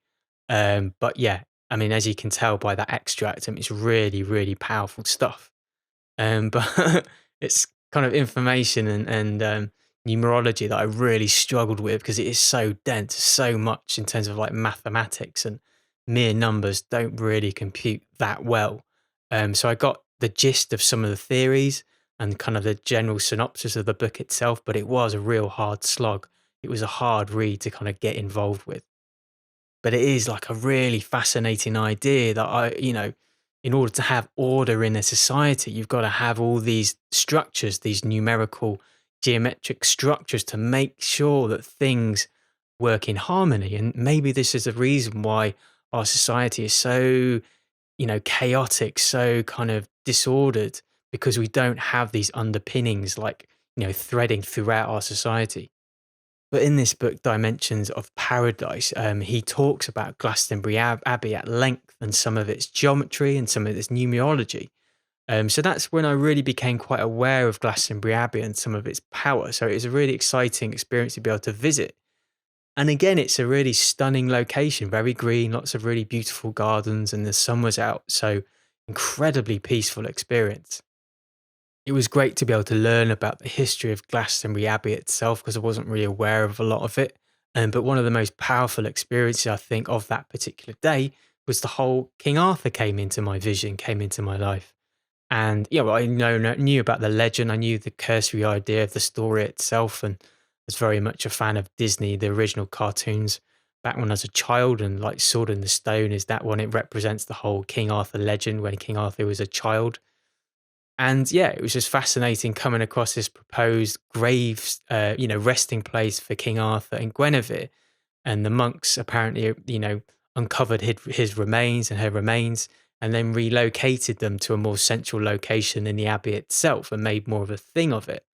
But yeah, I mean, as you can tell by that extract, it's really, really powerful stuff. But it's kind of information and numerology that I really struggled with because it is so dense, so much in terms of like mathematics, and mere numbers don't really compute that well. So I got the gist of some of the theories and kind of the general synopsis of the book itself, but it was a real hard slog. It was a hard read to kind of get involved with. But it is like a really fascinating idea that in order to have order in a society, you've got to have all these structures, these numerical geometric structures to make sure that things work in harmony. And maybe this is the reason why our society is so, chaotic, so kind of disordered, because we don't have these underpinnings like, threading throughout our society. But in this book, Dimensions of Paradise, he talks about Glastonbury Abbey at length and some of its geometry and some of its numerology. So that's when I really became quite aware of Glastonbury Abbey and some of its power. So it was a really exciting experience to be able to visit. And again, it's a really stunning location, very green, lots of really beautiful gardens, and the sun was out. So incredibly peaceful experience. It was great to be able to learn about the history of Glastonbury Abbey itself because I wasn't really aware of a lot of it. But one of the most powerful experiences I think of that particular day was the whole King Arthur came into my vision, came into my life. And yeah, well, knew about the legend. I knew the cursory idea of the story itself, and was very much a fan of Disney, the original cartoons back when I was a child. And like Sword in the Stone is that one. It represents the whole King Arthur legend when King Arthur was a child. And yeah, it was just fascinating coming across this proposed graves, resting place for King Arthur and Guinevere. And the monks apparently, uncovered his remains and her remains and then relocated them to a more central location in the abbey itself and made more of a thing of it.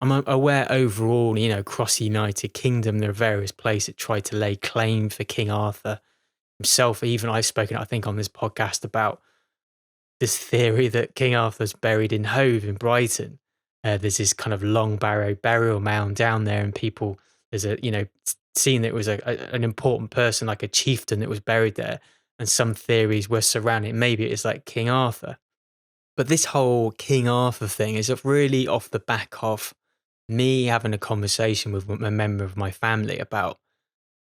I'm aware overall, across the United Kingdom, there are various places that try to lay claim for King Arthur himself. Even I've spoken, I think, on this podcast about this theory that King Arthur's buried in Hove in Brighton. There's this kind of long barrow burial mound down there, and people, there's a, seen that it was an important person, like a chieftain that was buried there. And some theories were surrounding, maybe it's like King Arthur. But this whole King Arthur thing is really off the back of me having a conversation with a member of my family about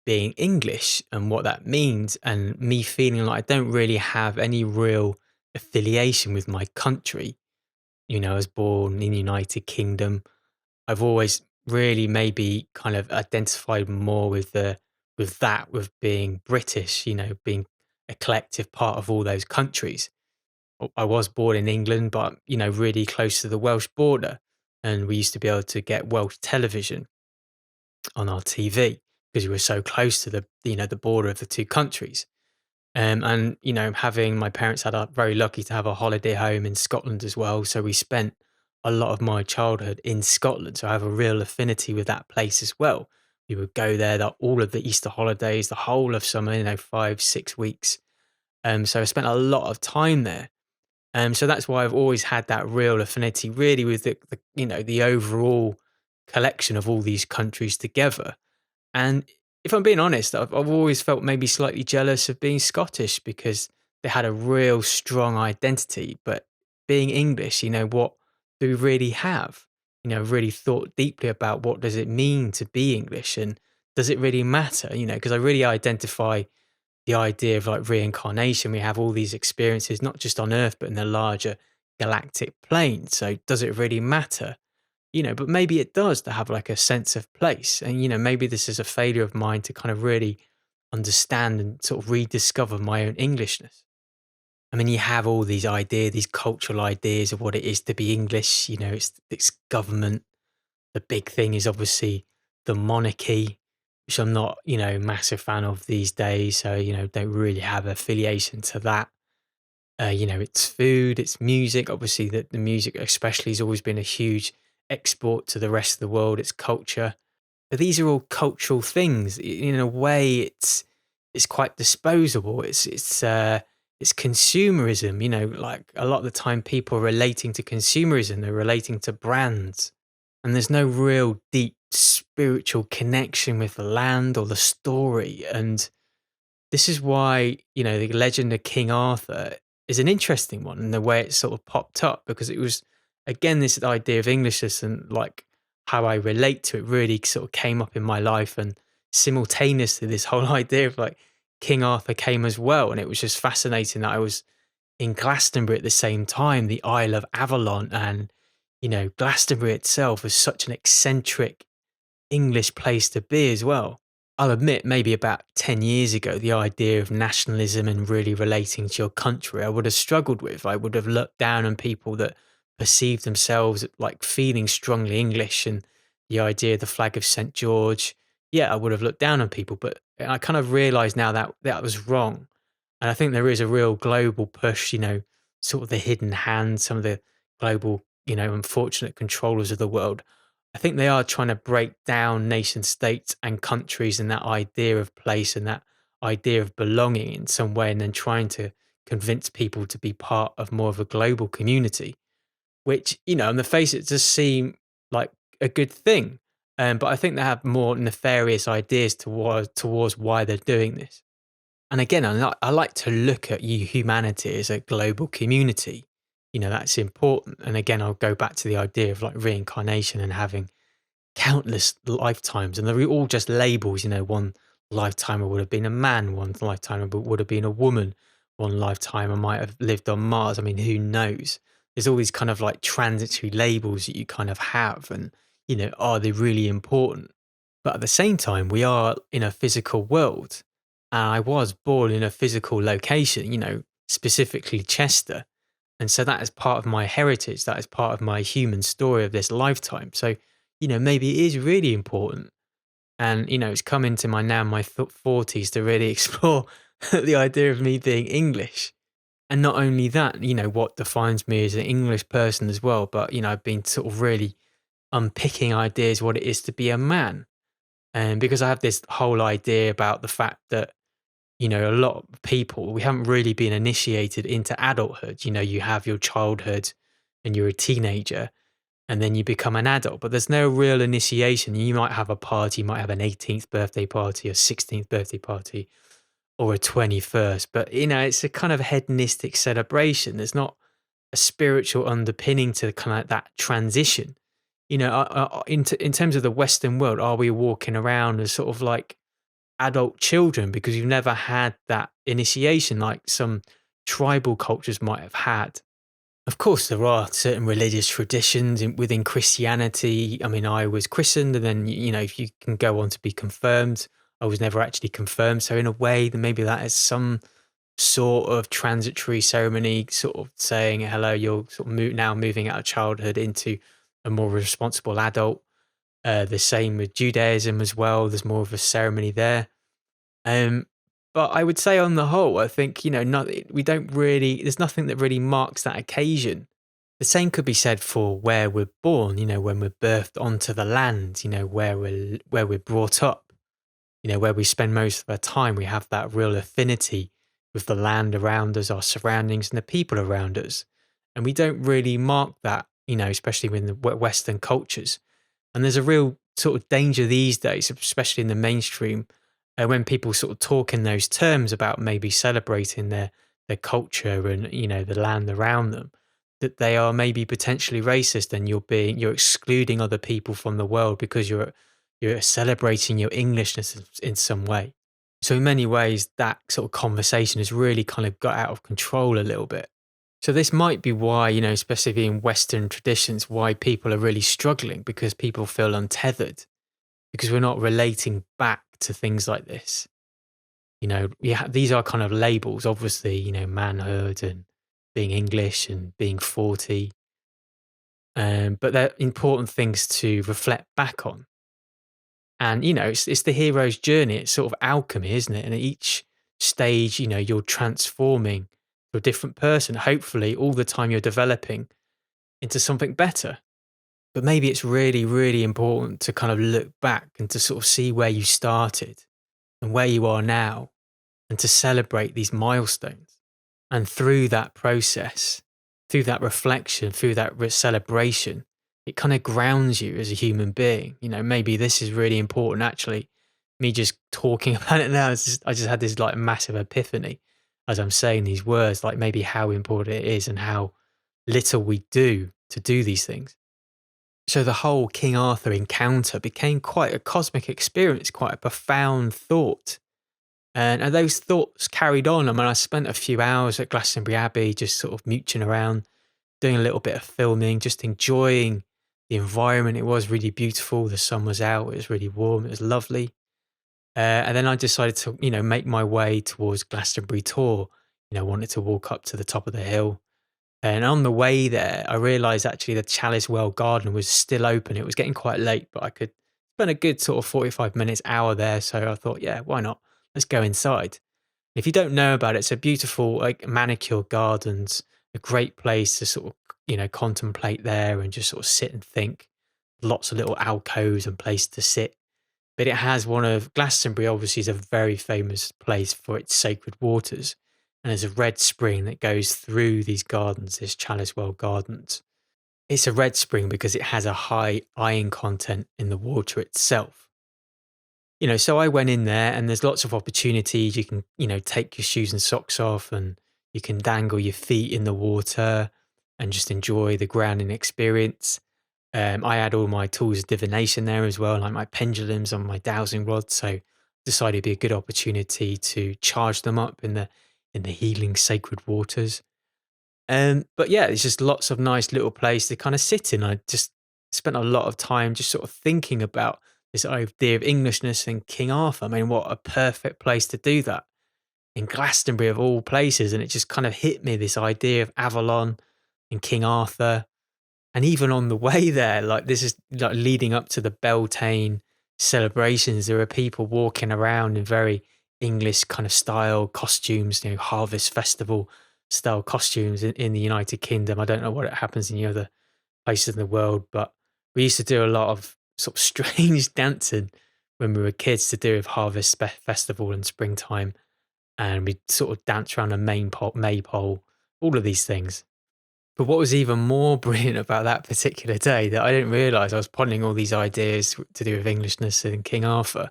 being English and what that means, and me feeling like I don't really have any real affiliation with my country. I was born in the United Kingdom. I've always really maybe kind of identified more with being British, being a collective part of all those countries. I was born in England, but really close to the Welsh border, and we used to be able to get Welsh television on our TV because we were so close to the border of the two countries. And having my parents had a very lucky to have a holiday home in Scotland as well, so we spent a lot of my childhood in Scotland. So I have a real affinity with that place as well. We would go there all of the Easter holidays, the whole of summer, 5-6 weeks. So I spent a lot of time there. So that's why I've always had that real affinity, really, with the overall collection of all these countries together. And if I'm being honest, I've always felt maybe slightly jealous of being Scottish because they had a real strong identity. But being English, what do we really have? Really thought deeply about what does it mean to be English, and does it really matter? Because I really identify the idea of like reincarnation. We have all these experiences, not just on Earth, but in the larger galactic plane. So does it really matter? But maybe it does, to have like a sense of place. And, maybe this is a failure of mine to kind of really understand and sort of rediscover my own Englishness. I mean, you have all these ideas, these cultural ideas of what it is to be English. It's government. The big thing is obviously the monarchy, which I'm not, massive fan of these days. So, don't really have affiliation to that. It's food, it's music. Obviously, the music especially has always been a huge export to the rest of the world. It's culture, but these are all cultural things. In a way, it's quite disposable. It's consumerism. Like a lot of the time, people are relating to consumerism. They're relating to brands, and there's no real deep spiritual connection with the land or the story. And This is why, the legend of King Arthur is an interesting one in the way it sort of popped up, because it was, again, this idea of Englishness and like how I relate to it really sort of came up in my life. And simultaneously, this whole idea of like King Arthur came as well. And it was just fascinating that I was in Glastonbury at the same time, the Isle of Avalon. And, Glastonbury itself was such an eccentric English place to be as well. I'll admit, maybe about 10 years ago, the idea of nationalism and really relating to your country, I would have struggled with. I would have looked down on people that perceived themselves like feeling strongly English, and the idea of the flag of St. George. Yeah, I would have looked down on people, but I kind of realized now that that was wrong. And I think there is a real global push, sort of the hidden hand, some of the global, unfortunate controllers of the world. I think they are trying to break down nation states and countries and that idea of place and that idea of belonging in some way, and then trying to convince people to be part of more of a global community, which, on the face, it does seem like a good thing. But I think they have more nefarious ideas towards why they're doing this. And again, I like to look at humanity as a global community. That's important. And again, I'll go back to the idea of like reincarnation and having countless lifetimes, and they're all just labels. One lifetime I would have been a man, one lifetime I would have been a woman, one lifetime I might have lived on Mars. I mean, who knows? There's all these kind of like transitory labels that you kind of have, and are they really important? But at the same time, we are in a physical world, and I was born in a physical location, specifically Chester. And so that is part of my heritage. That is part of my human story of this lifetime. So, maybe it is really important. And, it's come into my 40s to really explore the idea of me being English. And not only that, what defines me as an English person as well. But, I've been sort of really unpicking ideas what it is to be a man. And because I have this whole idea about the fact that, a lot of people, we haven't really been initiated into adulthood. You have your childhood and you're a teenager, and then you become an adult, but there's no real initiation. You might have a party, you might have an 18th birthday party, a 16th birthday party, or a 21st, but it's a kind of hedonistic celebration. There's not a spiritual underpinning to kind of that transition. In terms of the Western world, are we walking around as sort of like adult children because you've never had that initiation like some tribal cultures might have had? Of course, there are certain religious traditions within Christianity. I mean, I was christened, and then, if you can go on to be confirmed, I was never actually confirmed. So in a way, then maybe that is some sort of transitory ceremony, sort of saying, hello, you're sort of now moving out of childhood into a more responsible adult. The same with Judaism as well. There's more of a ceremony there. But I would say on the whole, I think, we don't really, there's nothing that really marks that occasion. The same could be said for where we're born, when we're birthed onto the land, where we're brought up, where we spend most of our time. We have that real affinity with the land around us, our surroundings, and the people around us. And we don't really mark that, especially in the Western cultures. And there's a real sort of danger these days, especially in the mainstream, when people sort of talk in those terms about maybe celebrating their culture and the land around them, that they are maybe potentially racist, and you're excluding other people from the world because you're celebrating your Englishness in some way. So in many ways, that sort of conversation has really kind of got out of control a little bit. So this might be why, especially in Western traditions, why people are really struggling, because people feel untethered, because we're not relating back to things like this. These are kind of labels, obviously, manhood and being English and being 40. But they're important things to reflect back on. And, it's the hero's journey. It's sort of alchemy, isn't it? And at each stage, you're transforming to a different person. Hopefully, all the time you're developing into something better. But maybe it's really, really important to kind of look back and to sort of see where you started and where you are now, and to celebrate these milestones. And through that process, through that reflection, through that celebration, it kind of grounds you as a human being. Maybe this is really important actually. me just talking about it now, I just had this like massive epiphany as I'm saying these words, like maybe how important it is and how little we do to do these things. So the whole King Arthur encounter became quite a cosmic experience, quite a profound thought. And those thoughts carried on. I mean, I spent a few hours at Glastonbury Abbey just sort of mooching around, doing a little bit of filming, just enjoying the environment. It was really beautiful. The sun was out. It was really warm. It was lovely. And then I decided to, make my way towards Glastonbury Tor. Wanted to walk up to the top of the hill. And on the way there, I realised actually the Chalice Well Garden was still open. It was getting quite late, but I could spend a good sort of 45 minutes, hour there. So I thought, yeah, why not? Let's go inside. If you don't know about it, it's a beautiful, like manicured gardens, a great place to sort of, contemplate there and just sort of sit and think. Lots of little alcoves and places to sit. But it has one of Glastonbury, obviously, is a very famous place for its sacred waters. And there's a red spring that goes through these gardens, this Chalice Well Gardens. It's a red spring because it has a high iron content in the water itself. So I went in there and there's lots of opportunities. You can, take your shoes and socks off and you can dangle your feet in the water and just enjoy the grounding experience. I had all my tools of divination there as well, like my pendulums and my dowsing rods. So decided it'd be a good opportunity to charge them up in the healing sacred waters. But yeah, it's just lots of nice little place to kind of sit in. I just spent a lot of time just sort of thinking about this idea of Englishness and King Arthur. I mean, what a perfect place to do that in Glastonbury of all places. And it just kind of hit me, this idea of Avalon and King Arthur. And even on the way there, like this is like leading up to the Beltane celebrations, there are people walking around in very English kind of style costumes, harvest festival style costumes in the United Kingdom. I don't know what it happens in the other places in the world, but we used to do a lot of sort of strange dancing when we were kids to do with harvest festival and springtime. And we'd sort of dance around a maypole, all of these things. But what was even more brilliant about that particular day that I didn't realise, I was pondering all these ideas to do with Englishness and King Arthur.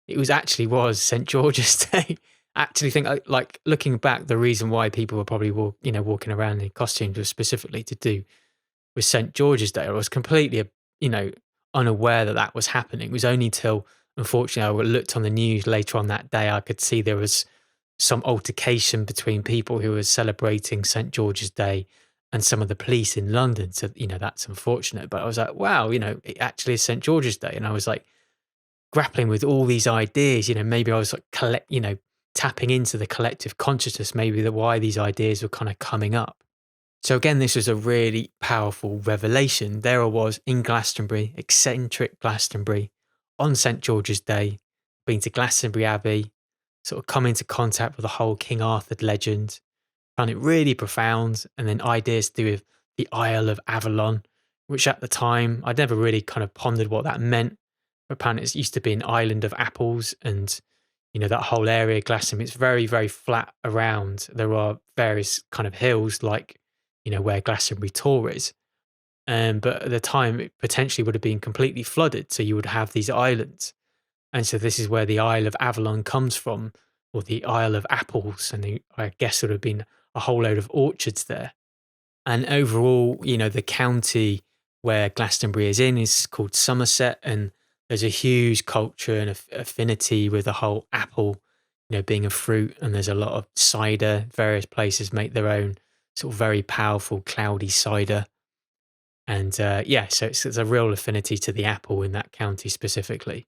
It was St. George's Day. Actually think like looking back, the reason why people were probably walking around in costumes was specifically to do with St. George's Day. I was completely, unaware that that was happening. It was only till, unfortunately, I looked on the news later on that day, I could see there was some altercation between people who were celebrating St. George's Day and some of the police in London. So, that's unfortunate. But I was like, wow, it actually is St. George's Day. And I was like grappling with all these ideas, maybe I was like tapping into the collective consciousness, maybe why these ideas were kind of coming up. So again, this was a really powerful revelation. There I was in Glastonbury, eccentric Glastonbury, on St. George's Day, been to Glastonbury Abbey, sort of come into contact with the whole King Arthur legend, found it really profound, and then ideas to do with the Isle of Avalon, which at the time, I'd never really kind of pondered what that meant. But apparently it used to be an island of apples, and that whole area, Glastonbury, it's very, very flat around. There are various kind of hills like, where Glastonbury Tor is. But at the time, it potentially would have been completely flooded. So you would have these islands. And so this is where the Isle of Avalon comes from, or the Isle of Apples. And I guess there would have been a whole load of orchards there. And overall, the county where Glastonbury is in is called Somerset. And there's a huge culture and affinity with the whole apple, being a fruit. And there's a lot of cider. Various places make their own sort of very powerful, cloudy cider. And so it's a real affinity to the apple in that county specifically.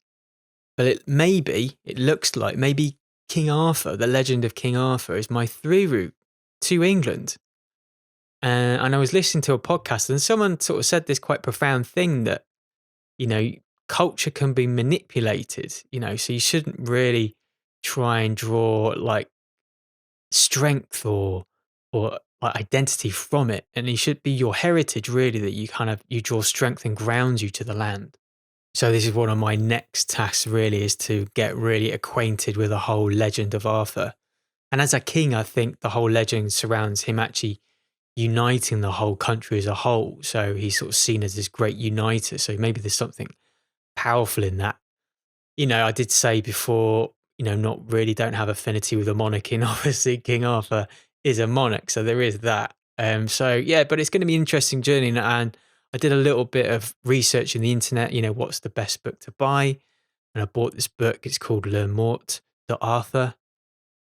But it looks like maybe King Arthur, the legend of King Arthur, is my through route to England. And I was listening to a podcast and someone sort of said this quite profound thing that, culture can be manipulated, so you shouldn't really try and draw like strength or like identity from it. And it should be your heritage really that you draw strength and grounds you to the land. So this is one of my next tasks really, is to get really acquainted with the whole legend of Arthur. And as a king, I think the whole legend surrounds him actually uniting the whole country as a whole. So he's sort of seen as this great uniter. So maybe there's something powerful in that. I did say before, don't have affinity with a monarch, and obviously King Arthur is a monarch, so there is that. So yeah, but it's going to be an interesting journey, and I did a little bit of research in the internet. What's the best book to buy, and I bought this book. It's called Le Mort de Arthur.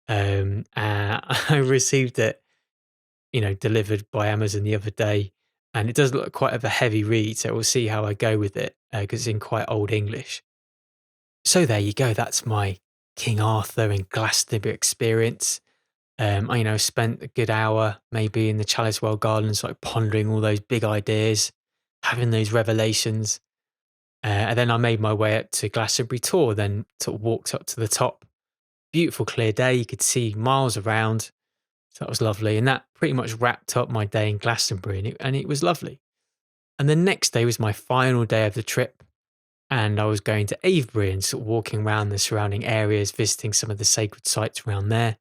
I received it, delivered by Amazon the other day, and it does look quite of a heavy read. So we'll see how I go with it because it's in quite old English. So there you go. That's my King Arthur and Glastonbury experience. I spent a good hour maybe in the Chalice Well Gardens, like pondering all those big ideas, having those revelations. And then I made my way up to Glastonbury Tor, then sort of walked up to the top. Beautiful clear day. You could see miles around. So that was lovely. And that pretty much wrapped up my day in Glastonbury, and it was lovely. And the next day was my final day of the trip. And I was going to Avebury and sort of walking around the surrounding areas, visiting some of the sacred sites around there.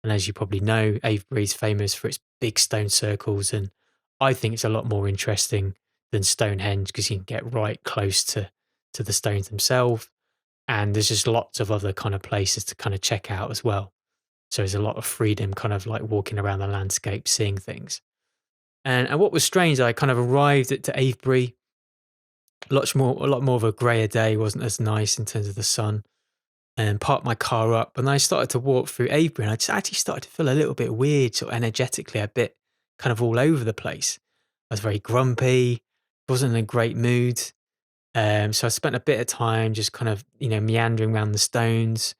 And as you probably know, Avebury is famous for its big stone circles. And I think it's a lot more interesting than Stonehenge because you can get right close to the stones themselves. And there's just lots of other kind of places to kind of check out as well. So there's a lot of freedom kind of like walking around the landscape, seeing things. And what was strange, I kind of arrived to Avebury, a lot more of a grayer day, wasn't as nice in terms of the sun, and parked my car up. And I started to walk through Avebury, and I just actually started to feel a little bit weird, sort of energetically, a bit kind of all over the place. I was very grumpy, wasn't in a great mood. So I spent a bit of time just kind of, meandering around the stones,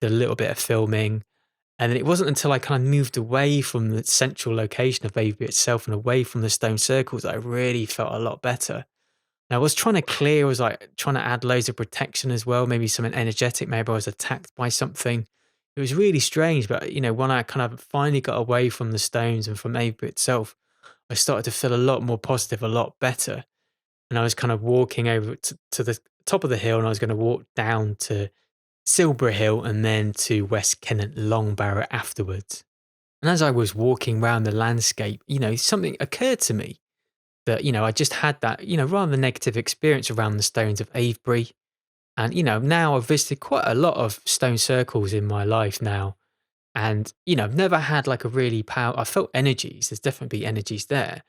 did a little bit of filming. And then it wasn't until I kind of moved away from the central location of Avebury itself and away from the stone circles that I really felt a lot better. And I was trying to clear, I was like trying to add loads of protection as well, maybe something energetic, maybe I was attacked by something. It was really strange, but when I kind of finally got away from the stones and from Avebury itself, I started to feel a lot more positive, a lot better. And I was kind of walking over to the top of the hill, and I was going to walk down to Silbury Hill and then to West Kennett Longbarrow afterwards. And as I was walking around the landscape, something occurred to me that, I just had that, rather negative experience around the stones of Avebury. And, now I've visited quite a lot of stone circles in my life now. And, I've never had like a really I felt energies. There's definitely energies there.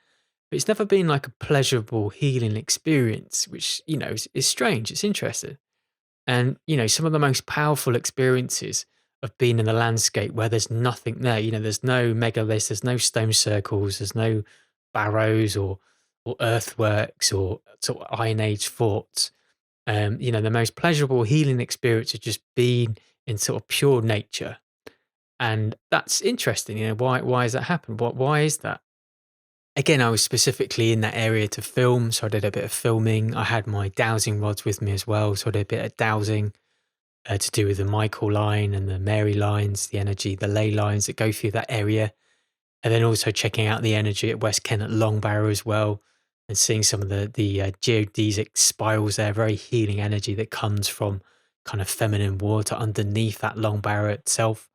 But it's never been like a pleasurable healing experience, which, is strange. It's interesting. And, some of the most powerful experiences of being in the landscape where there's nothing there, there's no megaliths, there's no stone circles, there's no barrows or earthworks or sort of Iron Age forts. The most pleasurable healing experience is just being in sort of pure nature. And that's interesting. Why has that happened? Why is that? Again, I was specifically in that area to film, so I did a bit of filming. I had my dowsing rods with me as well, so I did a bit of dowsing to do with the Michael line and the Mary lines, the energy, the ley lines that go through that area. And then also checking out the energy at West Kennett Longbarrow as well, and seeing some of the geodesic spirals there, very healing energy that comes from kind of feminine water underneath that Longbarrow itself.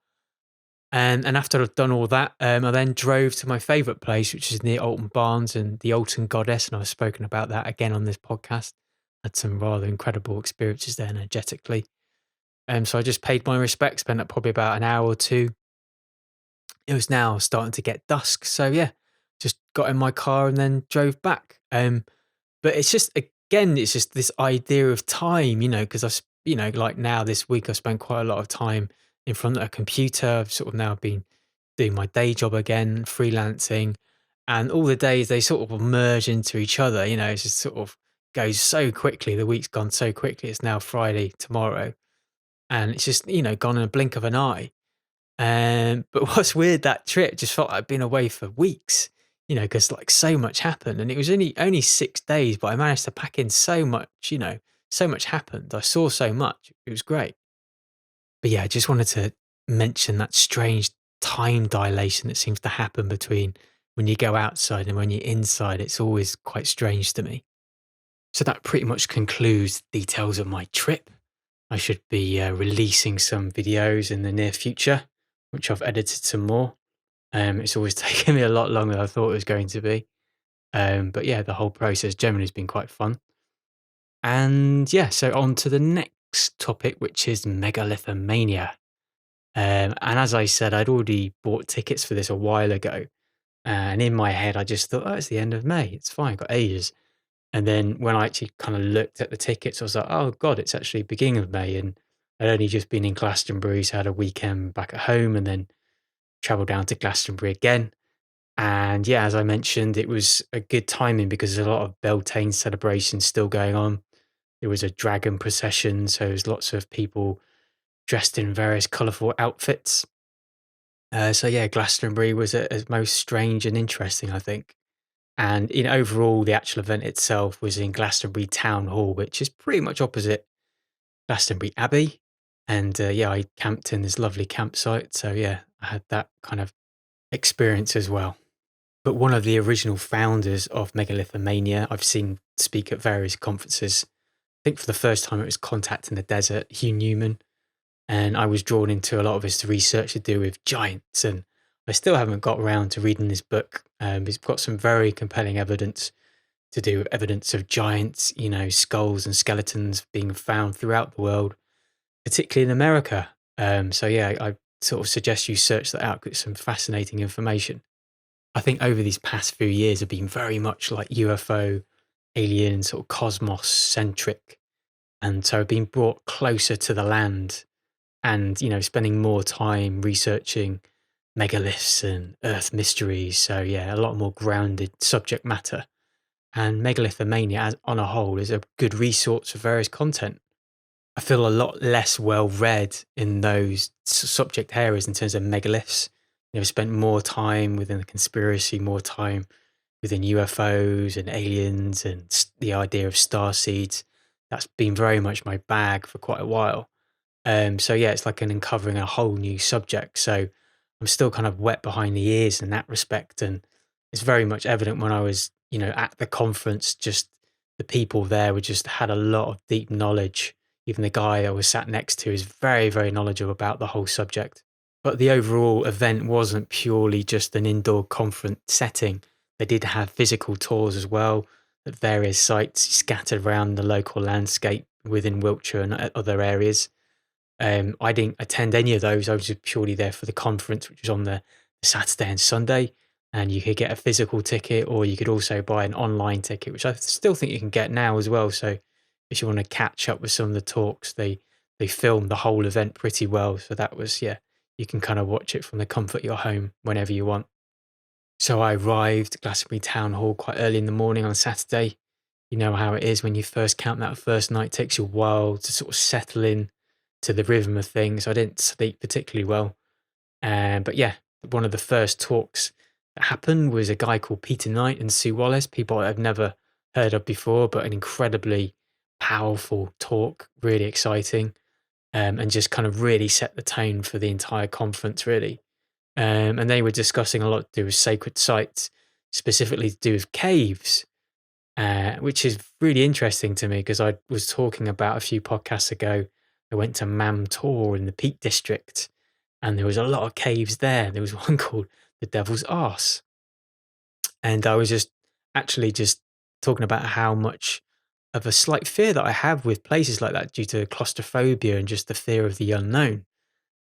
And after I'd done all that, I then drove to my favourite place, which is near Alton Barnes and the Alton Goddess. And I've spoken about that again on this podcast. Had some rather incredible experiences there energetically. So I just paid my respects, spent up probably about an hour or two. It was now starting to get dusk. So yeah, just got in my car and then drove back. But it's just, again, it's just this idea of time, because like now this week I've spent quite a lot of time in front of a computer. I've sort of now been doing my day job again, freelancing, and all the days they sort of merge into each other. It's just sort of goes so quickly. The week's gone so quickly. It's now Friday tomorrow, and it's just gone in a blink of an eye. But what's weird, that trip just felt like I'd been away for weeks. Because like so much happened, and it was only 6 days, but I managed to pack in so much. So much happened. I saw so much. It was great. But yeah, I just wanted to mention that strange time dilation that seems to happen between when you go outside and when you're inside. It's always quite strange to me. So that pretty much concludes the details of my trip. I should be releasing some videos in the near future, which I've edited some more. It's always taken me a lot longer than I thought it was going to be. But yeah, the whole process generally has been quite fun. And yeah, so on to the next next topic, which is Megalithomania. And as I said, I'd already bought tickets for this a while ago. And in my head, I just thought, oh, it's the end of May. It's fine, got ages. And then when I actually kind of looked at the tickets, I was like, oh, God, it's actually beginning of May. And I'd only just been in Glastonbury, so I had a weekend back at home and then traveled down to Glastonbury again. And yeah, as I mentioned, it was a good timing because there's a lot of Beltane celebrations still going on. There was a dragon procession, so there's lots of people dressed in various colourful outfits. So yeah, Glastonbury was at most strange and interesting, I think. And overall, the actual event itself was in Glastonbury Town Hall, which is pretty much opposite Glastonbury Abbey. And yeah, I camped in this lovely campsite. So yeah, I had that kind of experience as well. But one of the original founders of Megalithomania, I've seen speak at various conferences. I think for the first time it was Contact in the Desert, Hugh Newman. And I was drawn into a lot of his research to do with giants. And I still haven't got around to reading his book. He's got some very compelling evidence to do with evidence of giants, skulls and skeletons being found throughout the world, particularly in America. So yeah, I sort of suggest you search that out because it's some fascinating information. I think over these past few years have been very much like UFO, alien, sort of cosmos centric. And so being brought closer to the land and, spending more time researching megaliths and earth mysteries. So yeah, a lot more grounded subject matter. And Megalithomania as on a whole is a good resource for various content. I feel a lot less well read in those subject areas in terms of megaliths. Spent more time within the conspiracy, more time within UFOs and aliens and the idea of star seeds. That's been very much my bag for quite a while. So yeah, it's like an uncovering a whole new subject. So I'm still kind of wet behind the ears in that respect. And it's very much evident when I was, at the conference, just the people there were just had a lot of deep knowledge. Even the guy I was sat next to is very, very knowledgeable about the whole subject. But the overall event wasn't purely just an indoor conference setting. They did have physical tours as well at various sites scattered around the local landscape within Wiltshire and other areas. I didn't attend any of those. I was just purely there for the conference, which was on the Saturday and Sunday. And you could get a physical ticket, or you could also buy an online ticket, which I still think you can get now as well. So if you want to catch up with some of the talks, they filmed the whole event pretty well. So that was, yeah, you can kind of watch it from the comfort of your home whenever you want. So I arrived at Glastonbury Town Hall quite early in the morning on Saturday. You know how it is when you first camp that first night. It takes you a while to sort of settle in to the rhythm of things. I didn't sleep particularly well. But yeah, one of the first talks that happened was a guy called Peter Knight and Sue Wallace, people I've never heard of before, but an incredibly powerful talk, really exciting, and just kind of really set the tone for the entire conference, really. And they were discussing a lot to do with sacred sites, specifically to do with caves, which is really interesting to me because I was talking about a few podcasts ago. I went to Mam Tor in the Peak District, and there was a lot of caves there. There was one called the Devil's Arse, and I was just talking about how much of a slight fear that I have with places like that due to claustrophobia and just the fear of the unknown.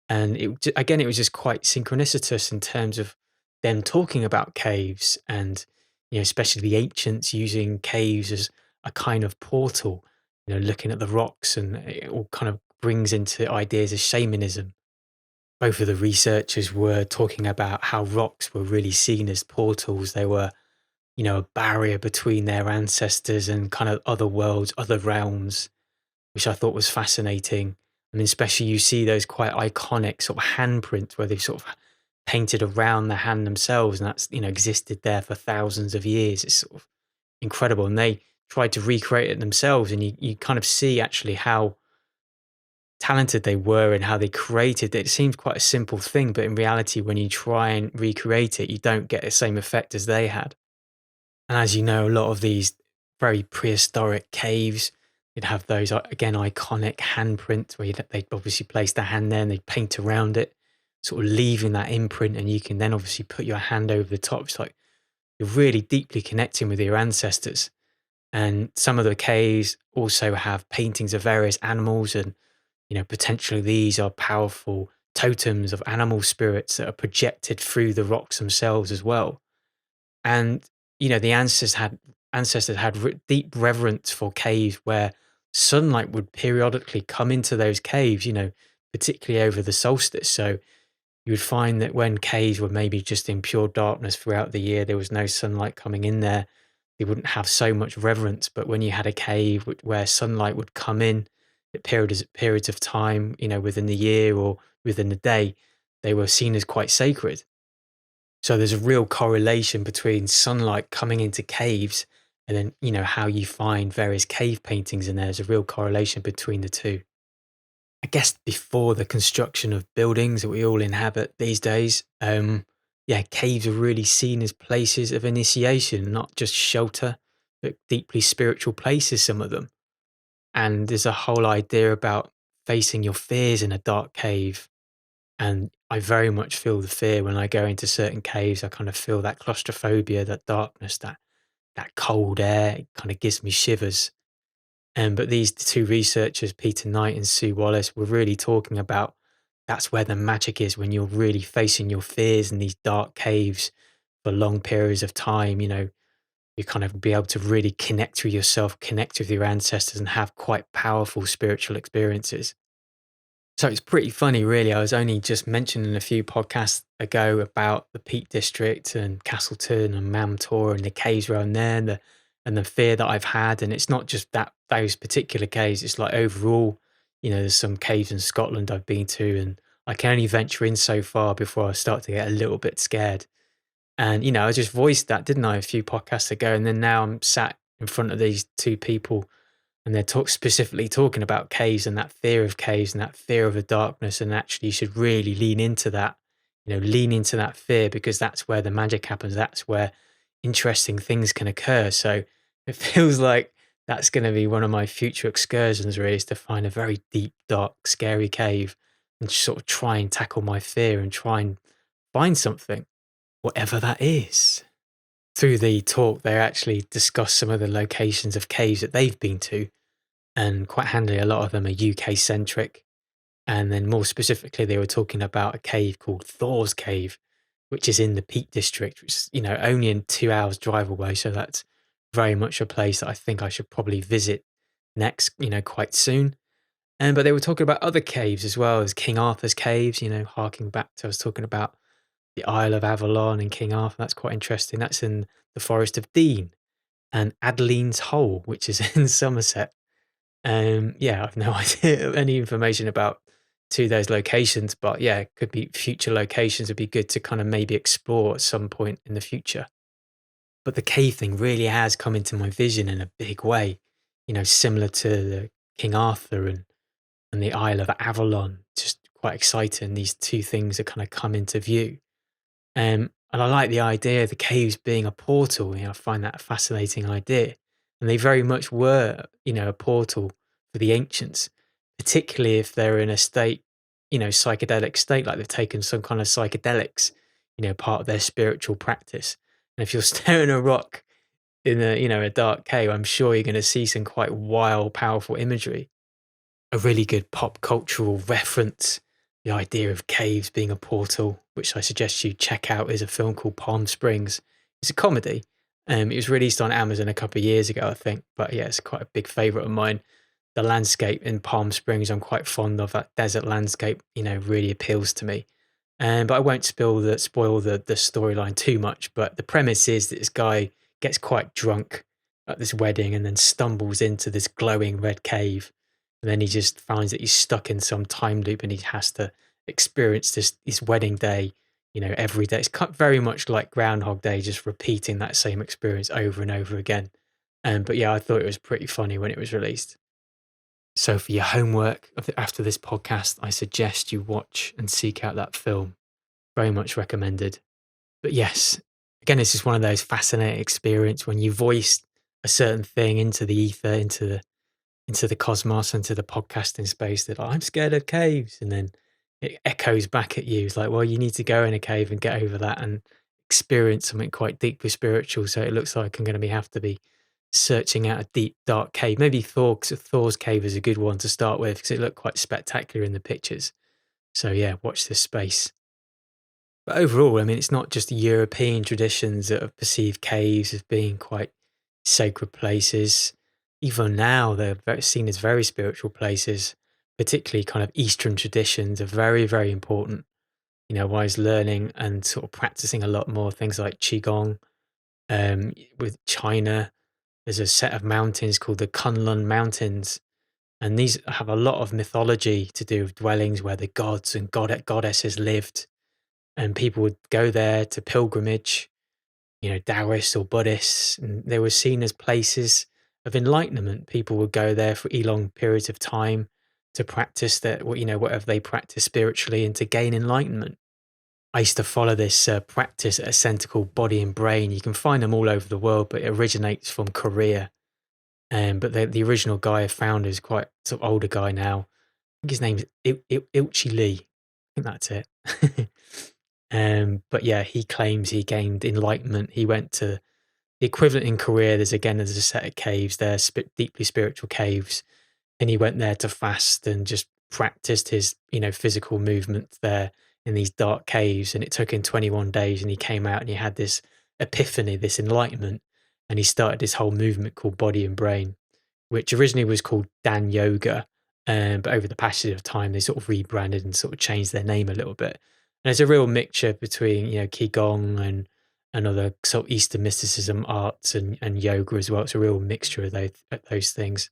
And again, it was just quite synchronicitous in terms of them talking about caves and, especially the ancients using caves as a kind of portal, looking at the rocks, and it all kind of brings into ideas of shamanism. Both of the researchers were talking about how rocks were really seen as portals. They were, a barrier between their ancestors and kind of other worlds, other realms, which I thought was fascinating. I mean, especially you see those quite iconic sort of handprints where they've sort of painted around the hand themselves, and that's, existed there for thousands of years. It's sort of incredible. And they tried to recreate it themselves, and you kind of see actually how talented they were and how they created it. It seems quite a simple thing, but in reality, when you try and recreate it, you don't get the same effect as they had. And as you know, a lot of these very prehistoric caves, you'd have those, again, iconic handprints where they'd obviously place their hand there and they'd paint around it, sort of leaving that imprint. And you can then obviously put your hand over the top. It's like you're really deeply connecting with your ancestors. And some of the caves also have paintings of various animals, and potentially these are powerful totems of animal spirits that are projected through the rocks themselves as well. And the ancestors had deep reverence for caves where sunlight would periodically come into those caves, particularly over the solstice. So you would find that when caves were maybe just in pure darkness throughout the year, there was no sunlight coming in there, they wouldn't have so much reverence. But when you had a cave where sunlight would come in at periods of time, within the year or within the day, they were seen as quite sacred. So there's a real correlation between sunlight coming into caves and then, how you find various cave paintings in there. There's a real correlation between the two. I guess before the construction of buildings that we all inhabit these days, yeah, caves are really seen as places of initiation, not just shelter, but deeply spiritual places, some of them. And there's a whole idea about facing your fears in a dark cave. And I very much feel the fear when I go into certain caves. I kind of feel that claustrophobia, that darkness, that cold air. It kind of gives me shivers. But these two researchers, Peter Knight and Sue Wallace, were really talking about that's where the magic is when you're really facing your fears in these dark caves for long periods of time. You kind of be able to really connect with yourself, connect with your ancestors, and have quite powerful spiritual experiences. So it's pretty funny, really. I was only just mentioning a few podcasts ago about the Peak District and Castleton and Mamtor and the caves around there, and the fear that I've had. And it's not just those particular caves. It's like overall, there's some caves in Scotland I've been to, and I can only venture in so far before I start to get a little bit scared. And I just voiced that, didn't I, a few podcasts ago, and then now I'm sat in front of these two people and they're specifically talking about caves and that fear of caves and that fear of the darkness. And actually, you should really lean into that, lean into that fear, because that's where the magic happens. That's where interesting things can occur. So it feels like that's going to be one of my future excursions, really, is to find a very deep, dark, scary cave and sort of try and tackle my fear and try and find something, whatever that is. Through the talk, they actually discuss some of the locations of caves that they've been to, and quite handily, a lot of them are UK centric. And then more specifically, they were talking about a cave called Thor's Cave, which is in the Peak District, which is, only in 2 hours drive away. So that's very much a place that I think I should probably visit next, quite soon. But they were talking about other caves as well as King Arthur's caves, harking back to, I was talking about the Isle of Avalon and King Arthur. That's quite interesting. That's in the Forest of Dean, and Adeline's Hole, which is in Somerset. Yeah, I've no idea any information about those locations, but yeah, it could be future locations. Would be good to kind of maybe explore at some point in the future. But the cave thing really has come into my vision in a big way, similar to the King Arthur and the Isle of Avalon. Just quite exciting. These two things that kind of come into view. And I like the idea of the caves being a portal. I find that a fascinating idea. And they very much were, a portal for the ancients, particularly if they're in a state, psychedelic state, like they've taken some kind of psychedelics, part of their spiritual practice. And if you're staring at a rock in a dark cave, I'm sure you're going to see some quite wild, powerful imagery. A really good pop cultural reference, the idea of caves being a portal, which I suggest you check out, is a film called Palm Springs. It's a comedy. It was released on Amazon a couple of years ago, I think. But yeah, it's quite a big favourite of mine. The landscape in Palm Springs, I'm quite fond of. That desert landscape, really appeals to me. But I won't spoil the storyline too much. But the premise is that this guy gets quite drunk at this wedding and then stumbles into this glowing red cave. And then he just finds that he's stuck in some time loop and he has to experience this wedding day, every day. It's very much like Groundhog Day, just repeating that same experience over and over again. But yeah, I thought it was pretty funny when it was released. So for your homework after this podcast, I suggest you watch and seek out that film. Very much recommended. But yes, again, it's just one of those fascinating experiences when you voice a certain thing into the ether, into the cosmos, into the podcasting space, that I'm scared of caves. And then it echoes back at you. It's like, well, you need to go in a cave and get over that and experience something quite deeply spiritual. So it looks like I'm going to have to be searching out a deep, dark cave. Maybe Thor's cave is a good one to start with because it looked quite spectacular in the pictures. So yeah, watch this space. But overall, I mean, it's not just European traditions that have perceived caves as being quite sacred places. Even now, they're seen as very spiritual places, particularly kind of Eastern traditions are very, very important. Wise learning and sort of practicing a lot more things like Qigong. With China, there's a set of mountains called the Kunlun Mountains, and these have a lot of mythology to do with dwellings where the gods and goddesses lived, and people would go there to pilgrimage, Taoists or Buddhists, and they were seen as places of enlightenment. People would go there for long periods of time to practice whatever they practice spiritually and to gain enlightenment. I used to follow this practice at a center called Body and Brain. You can find them all over the world, but it originates from Korea. But the original guy I found is quite sort of older guy now. I think his name's Ilchi Lee. I think that's it. But yeah, he claims he gained enlightenment. He went to the equivalent in Korea. There's a set of caves there, deeply spiritual caves, and he went there to fast and just practiced his physical movements there in these dark caves. And it took him 21 days, and he came out and he had this epiphany, this enlightenment, and he started this whole movement called Body and Brain, which originally was called Dan Yoga. But over the passage of time, they sort of rebranded and sort of changed their name a little bit. And there's a real mixture between, Qigong and other sort of Eastern mysticism arts and yoga as well. It's a real mixture of those things.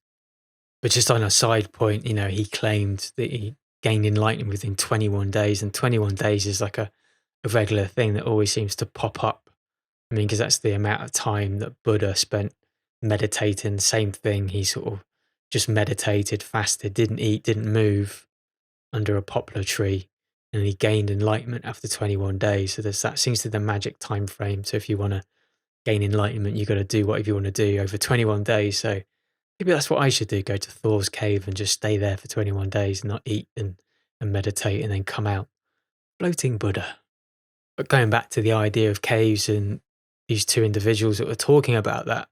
But just on a side point, he claimed that he gained enlightenment within 21 days, and 21 days is like a regular thing that always seems to pop up. I mean, because that's the amount of time that Buddha spent meditating. Same thing. He sort of just meditated, fasted, didn't eat, didn't move under a poplar tree, and he gained enlightenment after 21 days. So that seems to be the magic time frame. So if you want to gain enlightenment, you've got to do whatever you want to do over 21 days. So maybe that's what I should do, go to Thor's cave and just stay there for 21 days and not eat and meditate and then come out. Floating Buddha. But going back to the idea of caves and these two individuals that were talking about that,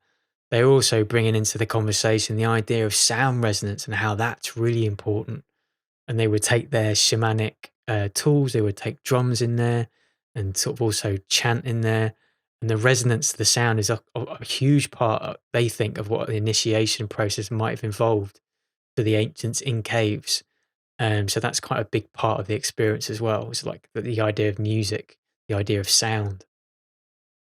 they're also bringing into the conversation the idea of sound resonance and how that's really important. And they would take their shamanic tools, they would take drums in there and sort of also chant in there. And the resonance of the sound is a huge part, they think, of what the initiation process might have involved for the ancients in caves. So that's quite a big part of the experience as well. It's like the idea of music, the idea of sound.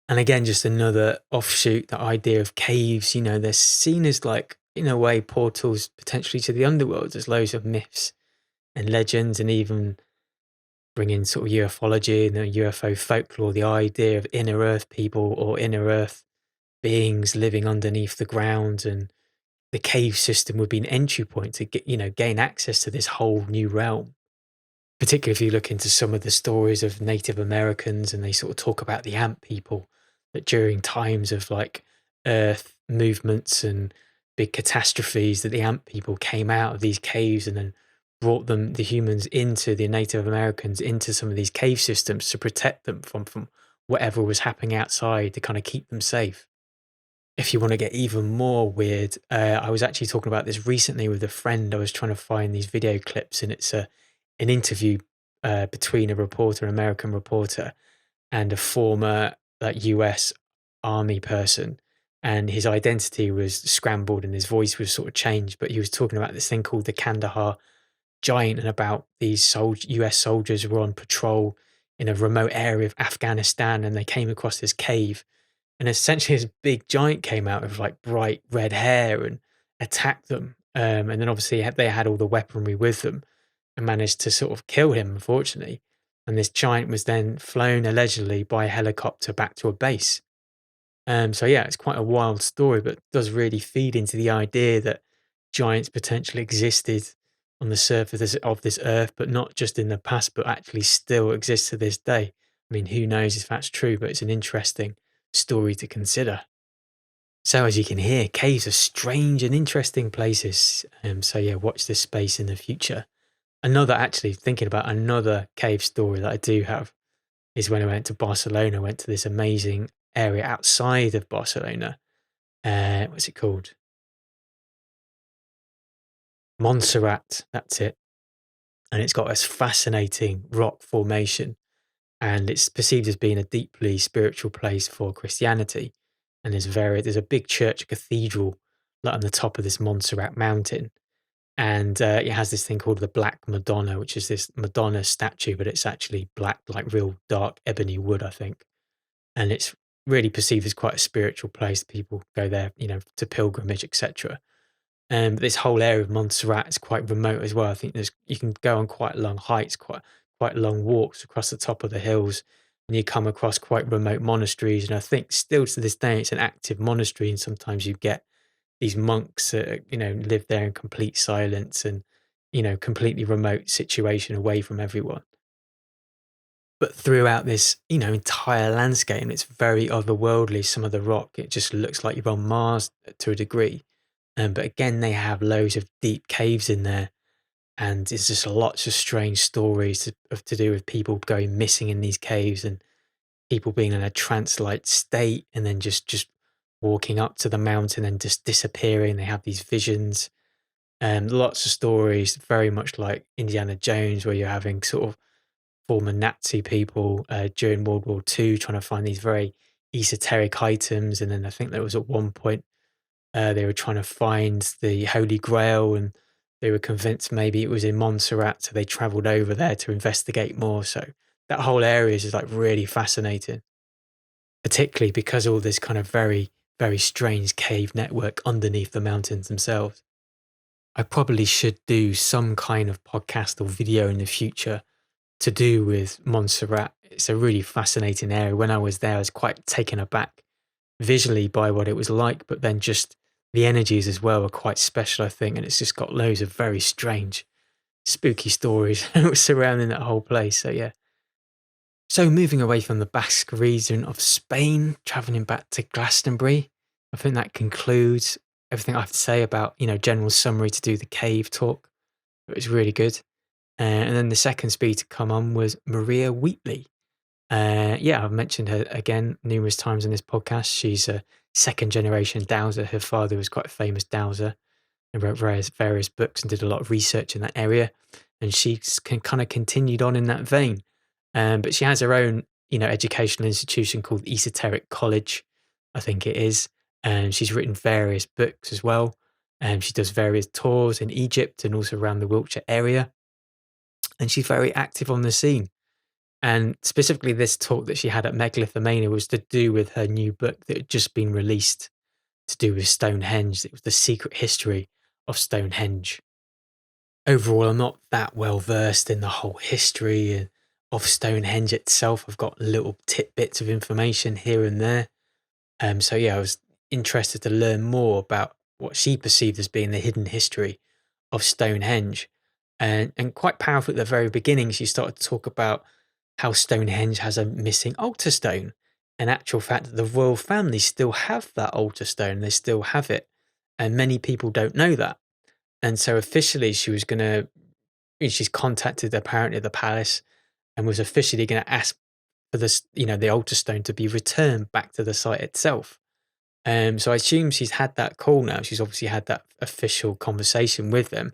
And again, just another offshoot, the idea of caves, they're seen as like, in a way, portals potentially to the underworld. There's loads of myths and legends, and even bring in sort of ufology and the UFO folklore, the idea of inner earth people or inner earth beings living underneath the ground, and the cave system would be an entry point to gain access to this whole new realm. Particularly if you look into some of the stories of Native Americans, and they sort of talk about the ant people, that during times of like earth movements and big catastrophes, that the ant people came out of these caves and then brought the humans into the Native Americans into some of these cave systems to protect them from whatever was happening outside, to kind of keep them safe. If you want to get even more weird, I was actually talking about this recently with a friend. I was trying to find these video clips, and it's an interview between an American reporter, and a former US army person, and his identity was scrambled and his voice was sort of changed. But he was talking about this thing called the Kandahar Giant, and about these US soldiers who were on patrol in a remote area of Afghanistan, and they came across this cave. And essentially, this big giant came out with like bright red hair and attacked them. And then obviously they had all the weaponry with them and managed to sort of kill him, unfortunately. And this giant was then flown allegedly by a helicopter back to a base. So yeah, it's quite a wild story, but does really feed into the idea that giants potentially existed on the surface of this earth, but not just in the past, but actually still exist to this day. I mean, who knows if that's true, but it's an interesting story to consider. So as you can hear, caves are strange and interesting places. So yeah, watch this space in the future. Actually thinking about another cave story that I do have is when I went to Barcelona. I went to this amazing area outside of Barcelona, What's it called? Montserrat. That's it. And it's got this fascinating rock formation, and it's perceived as being a deeply spiritual place for Christianity. And there's a big church, a cathedral, like on the top of this Montserrat mountain, and it has this thing called the Black Madonna, which is this Madonna statue, but it's actually black, like real dark ebony wood, I think. And it's really perceived as quite a spiritual place. People go there, to pilgrimage, etc. But this whole area of Montserrat is quite remote as well. I think you can go on quite long hikes, quite long walks across the top of the hills, and you come across quite remote monasteries. And I think still to this day, it's an active monastery, and sometimes you get these monks that live there in complete silence and completely remote situation away from everyone. But throughout this entire landscape, and it's very otherworldly. Some of the rock, it just looks like you're on Mars to a degree. But again, they have loads of deep caves in there, and it's just lots of strange stories to do with people going missing in these caves and people being in a trance-like state, and then just walking up to the mountain and just disappearing. They have these visions, and lots of stories, very much like Indiana Jones, where you're having sort of former Nazi people during World War II trying to find these very esoteric items, and then I think there was at one point they were trying to find the Holy Grail, and they were convinced maybe it was in Montserrat, so they travelled over there to investigate more. So that whole area is just like really fascinating, particularly because all this kind of very, very strange cave network underneath the mountains themselves. I probably should do some kind of podcast or video in the future to do with Montserrat. It's a really fascinating area. When I was there, I was quite taken aback visually by what it was like, but then just the energies as well are quite special, I think. And it's just got loads of very strange, spooky stories surrounding that whole place. So, yeah. So, moving away from the Basque region of Spain, traveling back to Glastonbury, I think that concludes everything I have to say about, general summary to do the cave talk. It was really good. And then the second speed to come on was Maria Wheatley. Yeah, I've mentioned her again numerous times in this podcast. She's a second generation dowser. Her father was quite a famous dowser and wrote various books and did a lot of research in that area. And she's kind of continued on in that vein. But she has her own, educational institution called Esoteric College, I think it is. And she's written various books as well. And she does various tours in Egypt and also around the Wiltshire area. And she's very active on the scene. And specifically, this talk that she had at Megalithomania was to do with her new book that had just been released to do with Stonehenge. It was The Secret History of Stonehenge. Overall, I'm not that well versed in the whole history of Stonehenge itself. I've got little tidbits of information here and there. So yeah, I was interested to learn more about what she perceived as being the hidden history of Stonehenge. And quite powerful at the very beginning, she started to talk about how Stonehenge has a missing altar stone. In actual fact, the royal family still have that altar stone. They still have it. And many people don't know that. And so officially she's contacted apparently the palace and was officially going to ask for this, the altar stone to be returned back to the site itself. So I assume she's had that call now. She's obviously had that official conversation with them.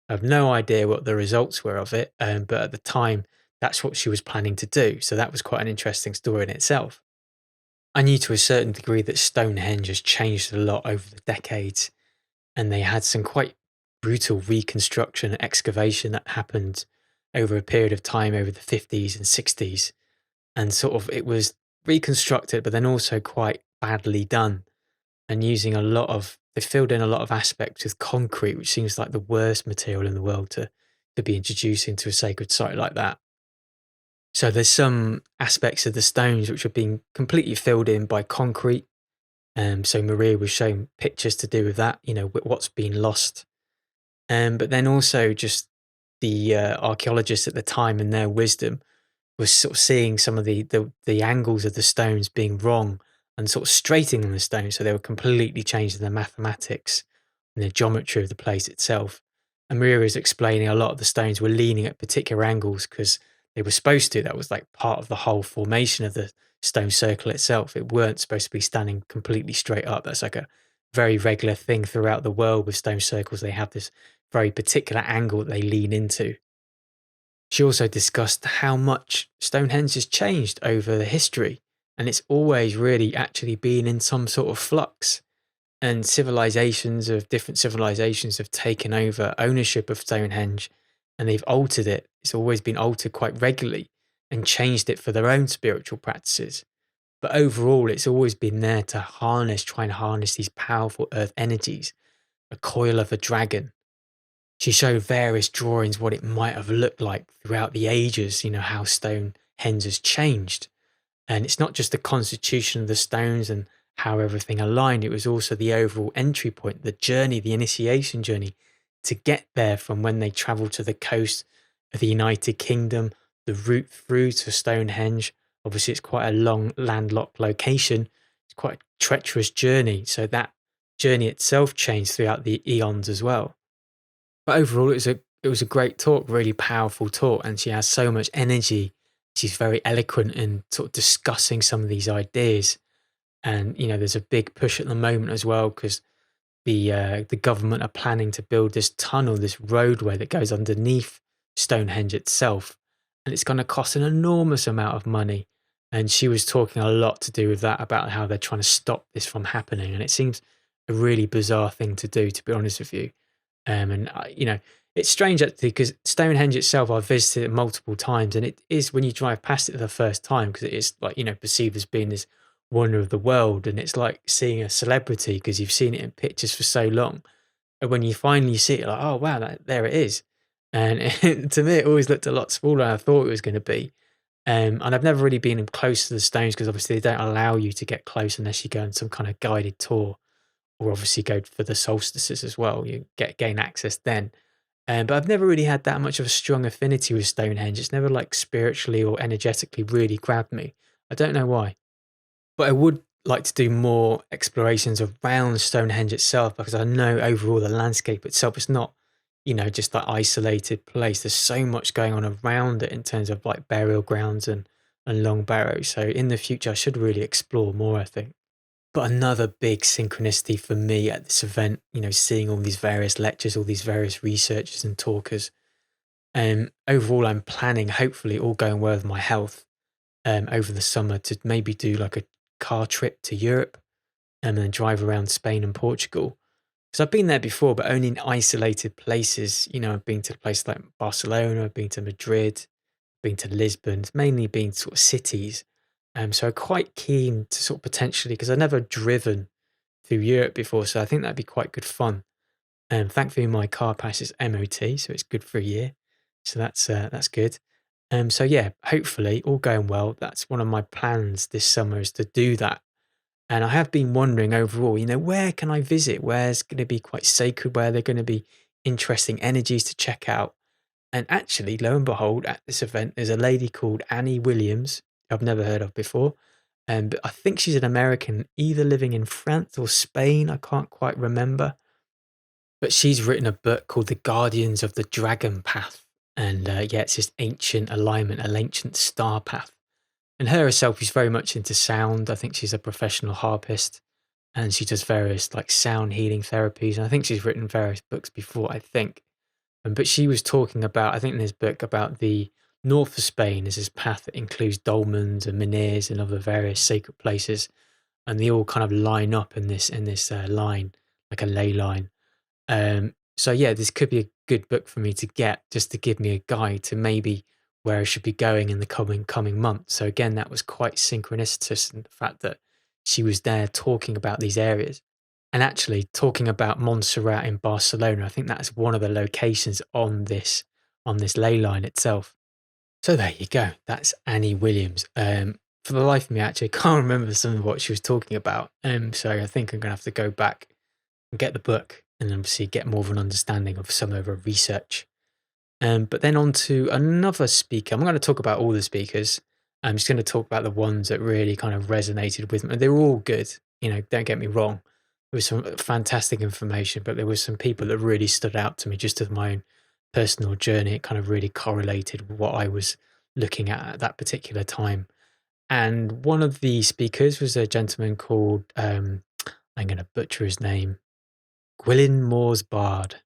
I have no idea what the results were of it, but at the time, that's what she was planning to do. So that was quite an interesting story in itself. I knew to a certain degree that Stonehenge has changed a lot over the decades, and they had some quite brutal reconstruction and excavation that happened over a period of time over the 50s and 60s. And sort of it was reconstructed, but then also quite badly done. And they filled in a lot of aspects with concrete, which seems like the worst material in the world to be introduced into a sacred site like that. So there's some aspects of the stones which are being completely filled in by concrete. So Maria was showing pictures to do with that, what's been lost. But then also just the archaeologists at the time and their wisdom was sort of seeing some of the angles of the stones being wrong and sort of straightening the stones. So they were completely changing the mathematics and the geometry of the place itself. And Maria is explaining a lot of the stones were leaning at particular angles because they were supposed to. That was like part of the whole formation of the stone circle itself. It weren't supposed to be standing completely straight up. That's like a very regular thing throughout the world with stone circles. They have this very particular angle that they lean into. She also discussed how much Stonehenge has changed over the history, and it's always really actually been in some sort of flux. And different civilizations have taken over ownership of Stonehenge, and they've altered it. It's always been altered quite regularly and changed it for their own spiritual practices. But overall, it's always been there to try and harness these powerful earth energies, a coil of a dragon. She showed various drawings what it might have looked like throughout the ages, how Stonehenge has changed. And it's not just the constitution of the stones and how everything aligned, it was also the overall entry point, the journey, the initiation journey to get there from when they travelled to the coast of the United Kingdom, the route through to Stonehenge. Obviously, it's quite a long landlocked location. It's quite a treacherous journey. So that journey itself changed throughout the eons as well. But overall, it was a great talk, really powerful talk, and she has so much energy. She's very eloquent in sort of discussing some of these ideas. And there's a big push at the moment as well because the government are planning to build this tunnel, this roadway that goes underneath Stonehenge itself, and it's going to cost an enormous amount of money. And she was talking a lot to do with that, about how they're trying to stop this from happening. And it seems a really bizarre thing to do, to be honest with you. And it's strange actually because Stonehenge itself, I've visited it multiple times, and it is, when you drive past it the first time, because it is like perceived as being this wonder of the world, and it's like seeing a celebrity because you've seen it in pictures for so long, and when you finally see it, like, oh wow, there it is. And to me, it always looked a lot smaller than I thought it was going to be. And I've never really been close to the stones because obviously they don't allow you to get close unless you go on some kind of guided tour, or obviously go for the solstices as well. You gain access then. But I've never really had that much of a strong affinity with Stonehenge. It's never like spiritually or energetically really grabbed me. I don't know why. But I would like to do more explorations around Stonehenge itself, because I know overall the landscape itself is not, just that isolated place. There's so much going on around it in terms of like burial grounds and long barrows. So in the future, I should really explore more, I think. But another big synchronicity for me at this event, seeing all these various lectures, all these various researchers and talkers. Overall, I'm planning, hopefully all going well with my health, over the summer to maybe do like a car trip to Europe and then drive around Spain and Portugal. Because I've been there before, but only in isolated places. I've been to places like Barcelona, I've been to Madrid, been to Lisbon, it's mainly been sort of cities. So I'm quite keen to sort of potentially, because I've never driven through Europe before, so I think that'd be quite good fun. Thankfully, my car passes MOT, so it's good for a year. So that's good. So yeah, hopefully all going well. That's one of my plans this summer, is to do that. And I have been wondering overall, where can I visit? Where's going to be quite sacred? Where there going to be interesting energies to check out? And actually, lo and behold, at this event, there's a lady called Annie Williams, who I've never heard of before. But I think she's an American, either living in France or Spain. I can't quite remember. But she's written a book called The Guardians of the Dragon Path. And yeah, it's this ancient alignment, an ancient star path. And her herself is very much into sound. I think she's a professional harpist, and she does various like sound healing therapies. And I think she's written various books before, I think. But she was talking about, I think in this book, about the north of Spain is this path that includes dolmens and menhirs and other various sacred places. And they all kind of line up in this line, like a ley line. So yeah, this could be a good book for me to get, just to give me a guide to maybe where I should be going in the coming months. So again, that was quite synchronicitous in the fact that she was there talking about these areas, and actually talking about Montserrat in Barcelona. I think that's one of the locations on this ley line itself. So there you go. That's Annie Williams. For the life of me, actually, I can't remember some of what she was talking about. So I think I'm gonna have to go back and get the book, and obviously get more of an understanding of some of her research. But then on to another speaker. I'm going to talk about all the speakers. I'm just going to talk about the ones that really kind of resonated with me. They were all good, don't get me wrong. There was some fantastic information, but there was some people that really stood out to me just as my own personal journey. It kind of really correlated with what I was looking at that particular time. And one of the speakers was a gentleman called, I'm going to butcher his name, Gwilyn Moore's Bard.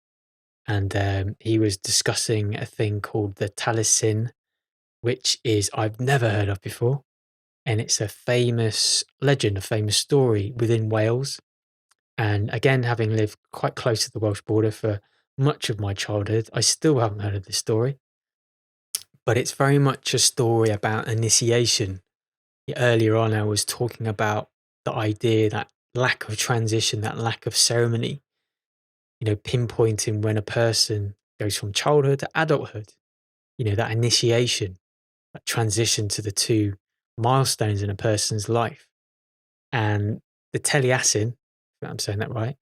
And he was discussing a thing called the Taliesin, which is I've never heard of before. And it's a famous legend, a famous story within Wales. And again, having lived quite close to the Welsh border for much of my childhood, I still haven't heard of this story. But it's very much a story about initiation. Earlier on, I was talking about the idea that lack of transition, that lack of ceremony, pinpointing when a person goes from childhood to adulthood, that initiation, that transition to the two milestones in a person's life. And the Taliesin, if I'm saying that right,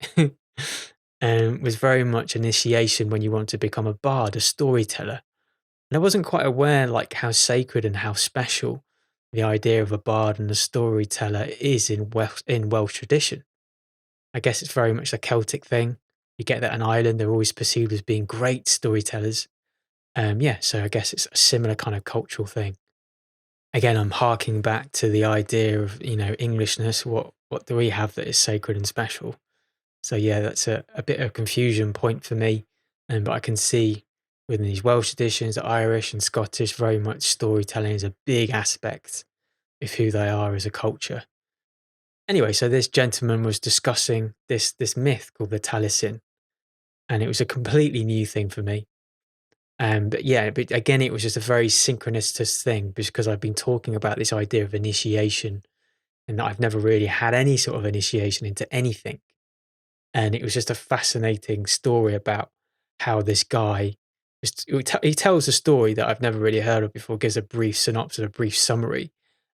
was very much initiation when you want to become a bard, a storyteller. And I wasn't quite aware how sacred and how special the idea of a bard and a storyteller is in Welsh tradition. I guess it's very much a Celtic thing. You get that in Ireland, they're always perceived as being great storytellers. So I guess it's a similar kind of cultural thing. Again, I'm harking back to the idea of, Englishness. What do we have that is sacred and special? So yeah, that's a bit of a confusion point for me. But I can see within these Welsh traditions, the Irish and Scottish, very much storytelling is a big aspect of who they are as a culture. Anyway, so this gentleman was discussing this myth called the Taliesin, and it was a completely new thing for me. But again, it was just a very synchronicities thing because I've been talking about this idea of initiation and that I've never really had any sort of initiation into anything. And it was just a fascinating story about how this guy, he tells a story that I've never really heard of before, gives a brief synopsis, a brief summary,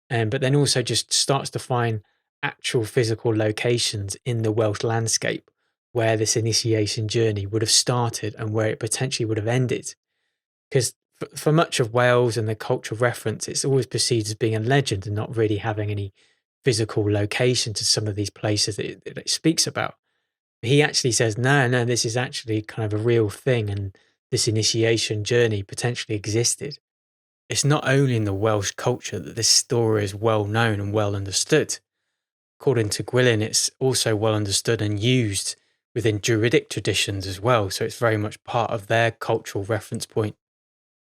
but then also just starts to find actual physical locations in the Welsh landscape where this initiation journey would have started and where it potentially would have ended. Because for much of Wales and the cultural reference, it's always perceived as being a legend and not really having any physical location to some of these places that it speaks about. He actually says, no, this is actually kind of a real thing, and this initiation journey potentially existed. It's not only in the Welsh culture that this story is well known and well understood. According to Gwilyn, it's also well understood and used within Druidic traditions as well, so it's very much part of their cultural reference point.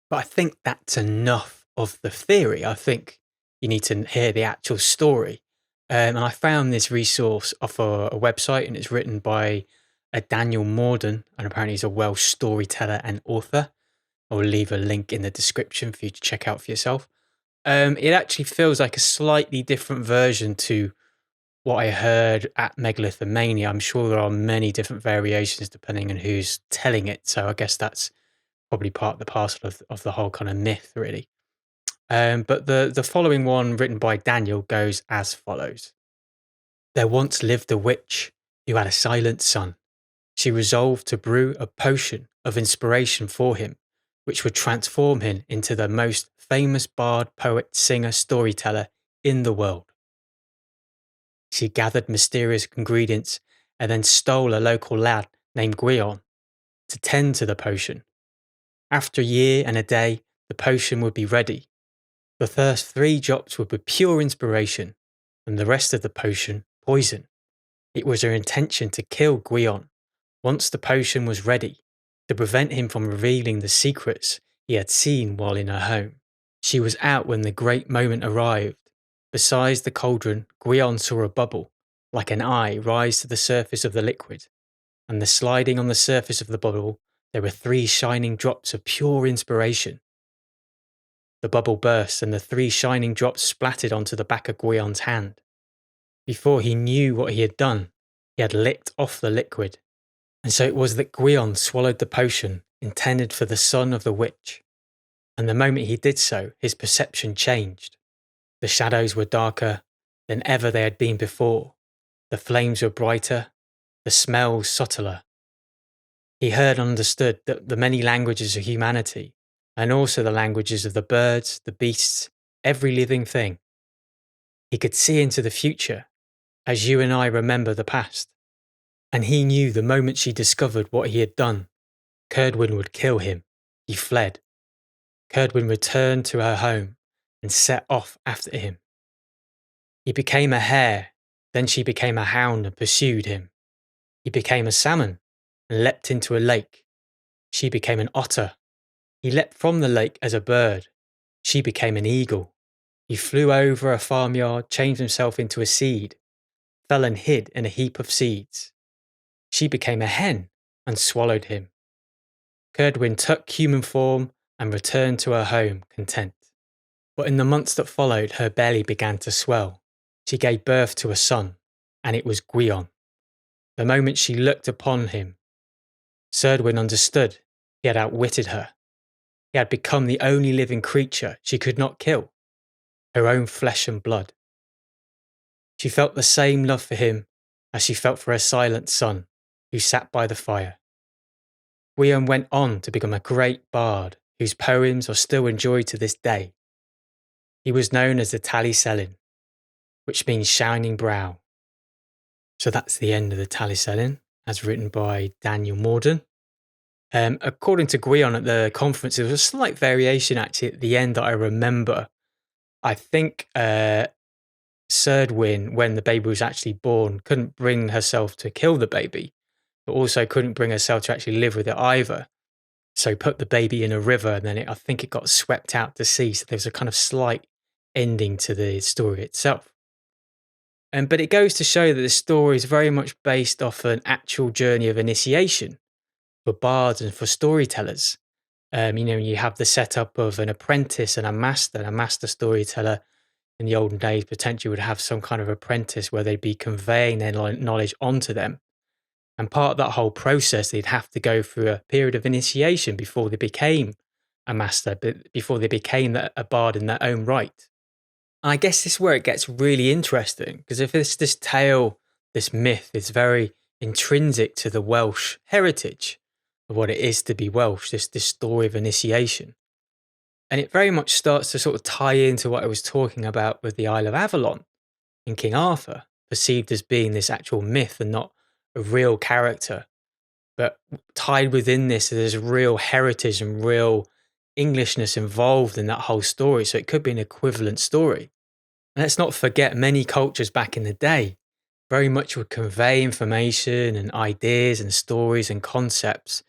But I think that's enough of the theory. I think you need to hear the actual story. And I found this resource off a website, and it's written by a Daniel Morden, and apparently he's a Welsh storyteller and author. I will leave a link in the description for you to check out for yourself. It actually feels like a slightly different version to what I heard at Megalithomania. I'm sure there are many different variations depending on who's telling it. So I guess that's probably part of the parcel of the whole kind of myth, really. But the following one, written by Daniel, goes as follows. There once lived a witch who had a silent son. She resolved to brew a potion of inspiration for him, which would transform him into the most famous bard, poet, singer, storyteller in the world. She gathered mysterious ingredients and then stole a local lad named Gwion to tend to the potion. After a year and a day, the potion would be ready. The first 3 drops would be pure inspiration, and the rest of the potion, poison. It was her intention to kill Gwion once the potion was ready, to prevent him from revealing the secrets he had seen while in her home. She was out when the great moment arrived. Beside the cauldron, Gwion saw a bubble, like an eye, rise to the surface of the liquid, and the sliding on the surface of the bubble, there were 3 shining drops of pure inspiration. The bubble burst, and the 3 shining drops splattered onto the back of Gwion's hand. Before he knew what he had done, he had licked off the liquid. And so it was that Gwion swallowed the potion intended for the son of the witch. And the moment he did so, his perception changed. The shadows were darker than ever they had been before. The flames were brighter, the smells subtler. He heard and understood the many languages of humanity, and also the languages of the birds, the beasts, every living thing. He could see into the future, as you and I remember the past. And he knew the moment she discovered what he had done, Cerdwin would kill him. He fled. Cerdwin returned to her home and set off after him. He became a hare, Then she became a hound and pursued him. He became a salmon and leapt into a lake. She became an otter. He leapt from the lake as a bird. She became an eagle. He flew over a farmyard, changed himself into a seed, fell and hid in a heap of seeds. She became a hen and swallowed him. Curdwin took human form and returned to her home content. But in the months that followed, her belly began to swell. She gave birth to a son, and it was Gwion. The moment she looked upon him, Cerdwin understood he had outwitted her. He had become the only living creature she could not kill, her own flesh and blood. She felt the same love for him as she felt for her silent son, who sat by the fire. Gwion went on to become a great bard whose poems are still enjoyed to this day. He was known as the Taliselin, which means shining brow. So that's the end of the Taliselin, as written by Daniel Morden. According to Gwion at the conference, there was a slight variation actually at the end that I remember. I think Cerdwin, when the baby was actually born, couldn't bring herself to kill the baby, but also couldn't bring herself to actually live with it either. So put the baby in a river, and then I think it got swept out to sea. So there's a kind of slight ending to the story itself. But it goes to show that the story is very much based off an actual journey of initiation for bards and for storytellers. You have the setup of an apprentice and a master storyteller. In the olden days, potentially would have some kind of apprentice where they'd be conveying their knowledge onto them. And part of that whole process, they'd have to go through a period of initiation before they became a master, before they became a bard in their own right. And I guess this is where it gets really interesting, because if this tale, this myth is very intrinsic to the Welsh heritage of what it is to be Welsh, this story of initiation. And it very much starts to sort of tie into what I was talking about with the Isle of Avalon in King Arthur, perceived as being this actual myth and not a real character. But tied within this, there's real heritage and real Englishness involved in that whole story. So it could be an equivalent story. And let's not forget, many cultures back in the day very much would convey information and ideas and stories and concepts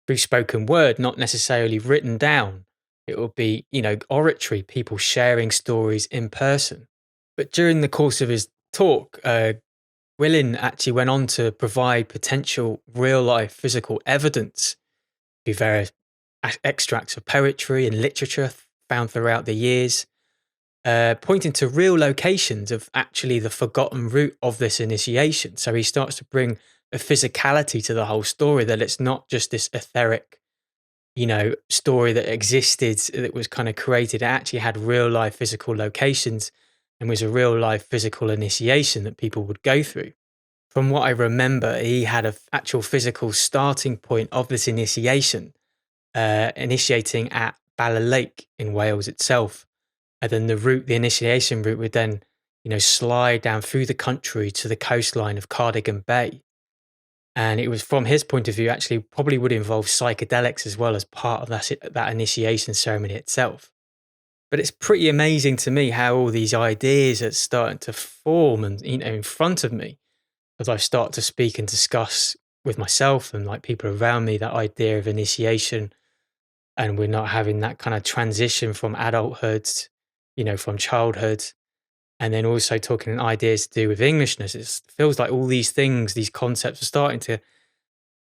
through spoken word, not necessarily written down. It would be, oratory, people sharing stories in person. But during the course of his talk, Gwilym actually went on to provide potential real-life physical evidence through various extracts of poetry and literature found throughout the years, pointing to real locations of actually the forgotten root of this initiation. So he starts to bring a physicality to the whole story, that it's not just this etheric, story that existed, that was kind of created. It actually had real life physical locations and was a real life physical initiation that people would go through. From what I remember, he had an actual physical starting point of this initiation, initiating at Bala Lake in Wales itself. And then the initiation route would then, slide down through the country to the coastline of Cardigan Bay. And it was, from his point of view, actually probably would involve psychedelics as well as part of that initiation ceremony itself. But it's pretty amazing to me how all these ideas are starting to form and, in front of me as I start to speak and discuss with myself and like people around me, that idea of initiation. And we're not having that kind of transition from adulthood, from childhood. And then also talking ideas to do with Englishness. It feels like all these things, these concepts are starting to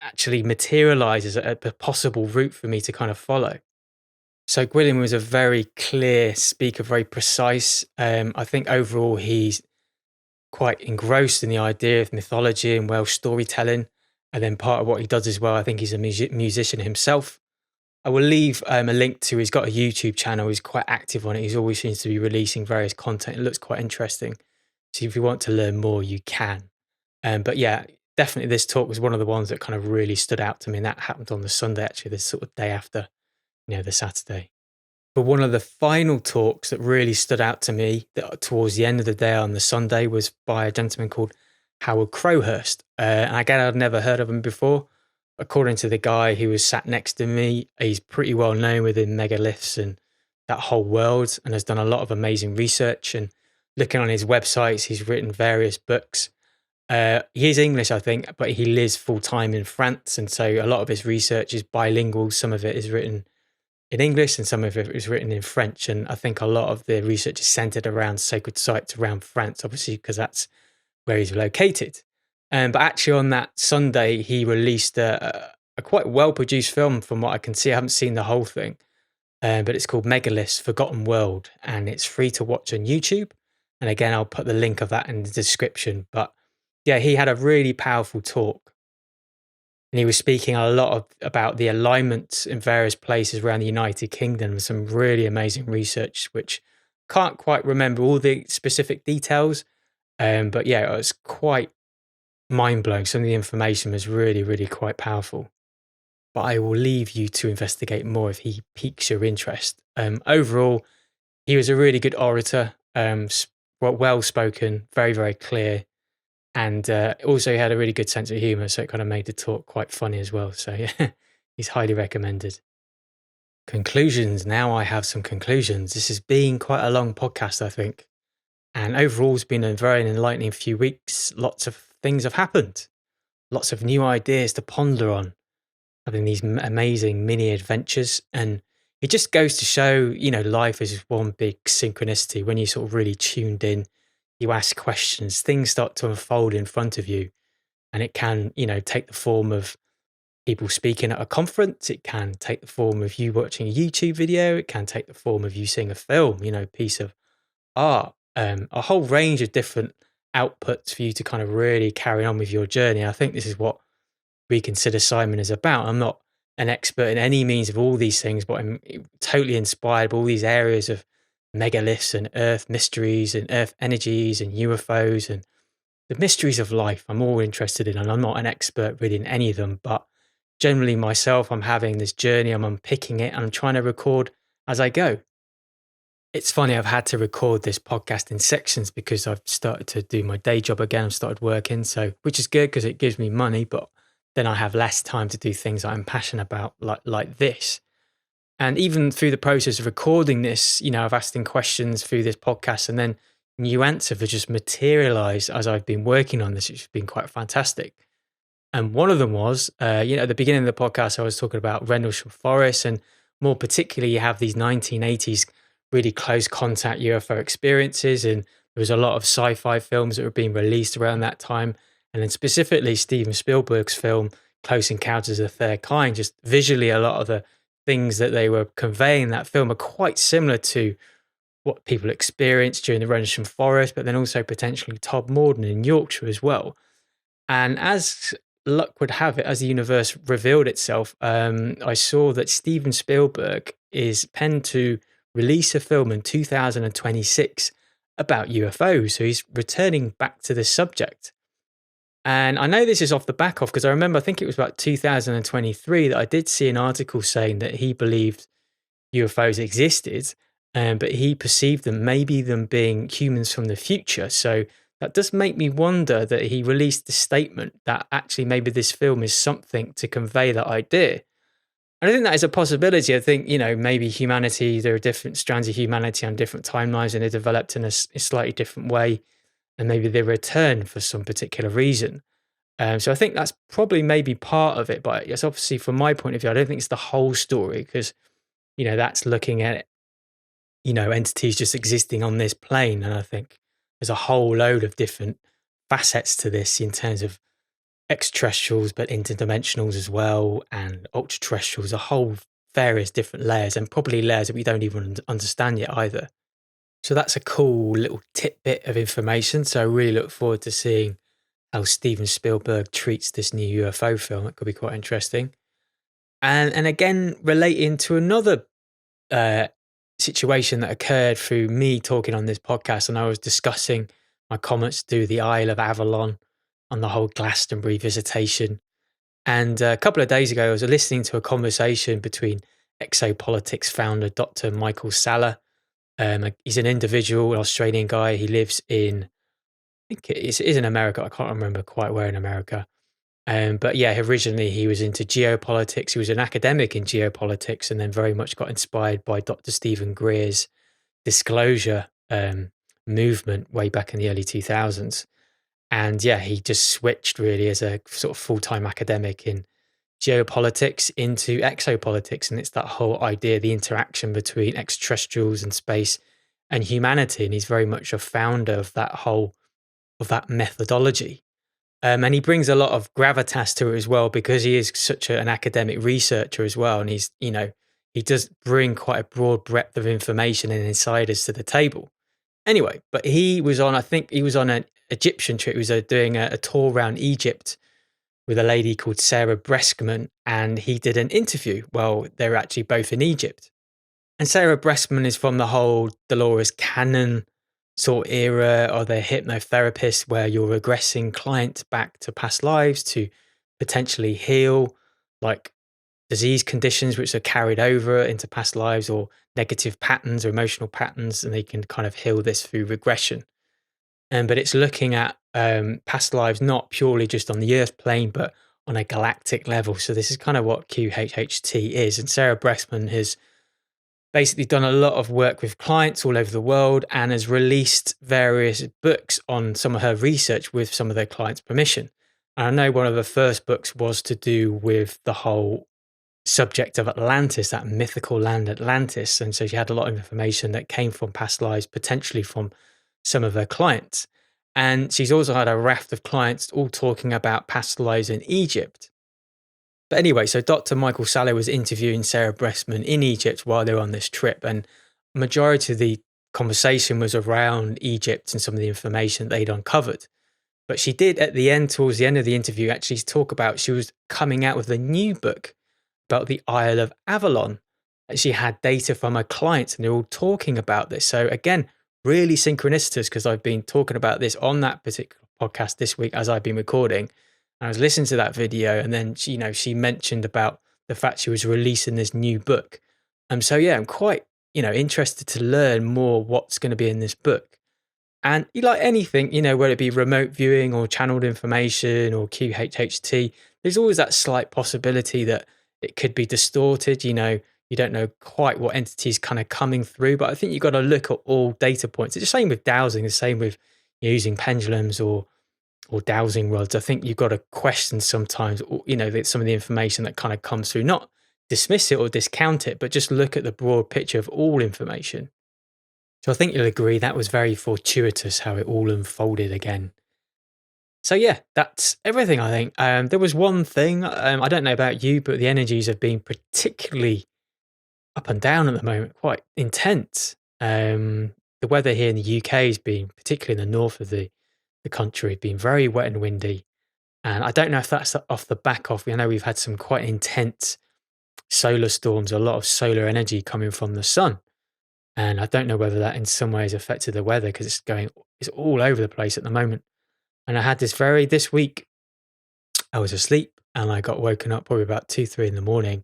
actually materialize as a possible route for me to kind of follow. So Gwilym was a very clear speaker, very precise. I think overall he's quite engrossed in the idea of mythology and Welsh storytelling. And then part of what he does as well, I think he's a musician himself. I will leave a link to, he's got a YouTube channel, he's quite active on it. He's always seems to be releasing various content. It looks quite interesting. So if you want to learn more, you can. But yeah, definitely this talk was one of the ones that kind of really stood out to me. And that happened on the Sunday, actually, this sort of day after, the Saturday. But one of the final talks that really stood out to me towards the end of the day on the Sunday was by a gentleman called Howard Crowhurst. And again, I'd never heard of him before. According to the guy who was sat next to me, he's pretty well known within megaliths and that whole world, and has done a lot of amazing research. And looking on his websites, he's written various books. He is English, I think, but he lives full time in France. And so a lot of his research is bilingual. Some of it is written in English and some of it is written in French. And I think a lot of the research is centered around sacred sites around France, obviously, because that's where he's located. But actually, on that Sunday, he released a quite well produced film from what I can see. I haven't seen the whole thing, but it's called Megalith's Forgotten World, and it's free to watch on YouTube. And again, I'll put the link of that in the description. But yeah, he had a really powerful talk. And he was speaking a lot about the alignments in various places around the United Kingdom, some really amazing research, which can't quite remember all the specific details. But yeah, it was quite mind-blowing. Some of the information was really, really quite powerful. But I will leave you to investigate more if he piques your interest. Overall, he was a really good orator, well-spoken, very, very clear, and also he had a really good sense of humour, so it kind of made the talk quite funny as well. So yeah, he's highly recommended. Conclusions. Now I have some conclusions. This has been quite a long podcast, I think. And overall, it's been a very enlightening few weeks. Lots of things have happened. Lots of new ideas to ponder on. Having these amazing mini adventures. And it just goes to show, life is one big synchronicity. When you sort of really tuned in, you ask questions, things start to unfold in front of you. And it can, take the form of people speaking at a conference. It can take the form of you watching a YouTube video. It can take the form of you seeing a film, piece of art. A whole range of different outputs for you to kind of really carry on with your journey. I think this is what Reconsider Simon is about. I'm not an expert in any means of all these things, but I'm totally inspired by all these areas of megaliths and earth mysteries and earth energies and UFOs and the mysteries of life. I'm all interested in, and I'm not an expert really in any of them, but generally myself, I'm having this journey, I'm unpicking it, and I'm trying to record as I go. It's funny, I've had to record this podcast in sections because I've started to do my day job again. I've started working, which is good because it gives me money, but then I have less time to do things I'm passionate about, like this. And even through the process of recording this, I've asked him questions through this podcast, and then new answers have just materialized as I've been working on this, which has been quite fantastic. And one of them was, at the beginning of the podcast, I was talking about Rendlesham Forest, and more particularly, you have these 1980s really close contact UFO experiences, and there was a lot of sci-fi films that were being released around that time. And then specifically Steven Spielberg's film, Close Encounters of the Third Kind, just visually a lot of the things that they were conveying in that film are quite similar to what people experienced during the Rendlesham Forest, but then also potentially Todmorden in Yorkshire as well. And as luck would have it, as the universe revealed itself, I saw that Steven Spielberg is penned to release a film in 2026 about UFOs. So he's returning back to this subject. And I know this is off the back of, because I remember, I think it was about 2023 that I did see an article saying that he believed UFOs existed, but he perceived them being humans from the future. So that does make me wonder that he released the statement that actually maybe this film is something to convey that idea. And I think that is a possibility. I think, maybe humanity, there are different strands of humanity on different timelines, and they're developed in a slightly different way. And maybe they return for some particular reason. So I think that's probably maybe part of it. But it's obviously, from my point of view, I don't think it's the whole story, because, that's looking at, entities just existing on this plane. And I think there's a whole load of different facets to this in terms of extraterrestrials, but interdimensionals as well, and ultra-terrestrials, a whole various different layers, and probably layers that we don't even understand yet either. So that's a cool little tidbit of information. So I really look forward to seeing how Steven Spielberg treats this new UFO film. It could be quite interesting. And again, relating to another situation that occurred through me talking on this podcast, and I was discussing my comments to the Isle of Avalon on the whole Glastonbury visitation. And a couple of days ago, I was listening to a conversation between Exopolitics founder Dr. Michael Salla. He's an individual, an Australian guy. He lives in, I think it is in America. I can't remember quite where in America. But yeah, originally he was into geopolitics. He was an academic in geopolitics, and then very much got inspired by Dr. Stephen Greer's disclosure movement way back in the early 2000s. And yeah, he just switched really as a sort of full-time academic in geopolitics into exopolitics. And it's that whole idea, the interaction between extraterrestrials and space and humanity. And he's very much a founder of that methodology. And he brings a lot of gravitas to it as well, because he is such an academic researcher as well. And he does bring quite a broad breadth of information and insiders to the table. Anyway, but I think he was on an Egyptian trip. He was doing a tour around Egypt with a lady called Sarah Breskman, and he did an interview. Well, they were actually both in Egypt. And Sarah Breskman is from the whole Dolores Cannon sort of era, or the hypnotherapist where you're regressing clients back to past lives to potentially heal like disease conditions which are carried over into past lives, or negative patterns or emotional patterns, and they can kind of heal this through regression. But it's looking at past lives not purely just on the Earth plane, but on a galactic level. So this is kind of what QHHT is. And Sarah Bressman has basically done a lot of work with clients all over the world and has released various books on some of her research with some of their clients' permission. And I know one of the first books was to do with the whole subject of Atlantis, that mythical land Atlantis. And so she had a lot of information that came from past lives, potentially from some of her clients. And she's also had a raft of clients all talking about past lives in Egypt. But anyway, so Dr. Michael Salo was interviewing Sarah Bressman in Egypt while they were on this trip. And the majority of the conversation was around Egypt and some of the information they'd uncovered. But she did at the end, towards the end of the interview, actually talk about she was coming out with a new book about the Isle of Avalon. And she had data from her clients and they're all talking about this. So again, really synchronicities, because I've been talking about this on that particular podcast this week as I've been recording. And I was listening to that video, and then she mentioned about the fact she was releasing this new book. So yeah, I'm quite interested to learn more what's going to be in this book. And like anything, whether it be remote viewing or channeled information or QHHT, there's always that slight possibility that it could be distorted. You don't know quite what entity's kind of coming through, but I think you've got to look at all data points. It's the same with dowsing, the same with using pendulums or dowsing rods. I think you've got to question sometimes, some of the information that kind of comes through, not dismiss it or discount it, but just look at the broad picture of all information. So I think you'll agree that was very fortuitous how it all unfolded again. So yeah, that's everything, I think. There was one thing, I don't know about you, but the energies have been particularly up and down at the moment, quite intense. The weather here in the UK has been, particularly in the north of the country, been very wet and windy. And I don't know if that's off the back of, I know we've had some quite intense solar storms, a lot of solar energy coming from the sun. And I don't know whether that in some ways affected the weather, because it's all over the place at the moment. And I had this week, I was asleep and I got woken up probably about 2-3 in the morning.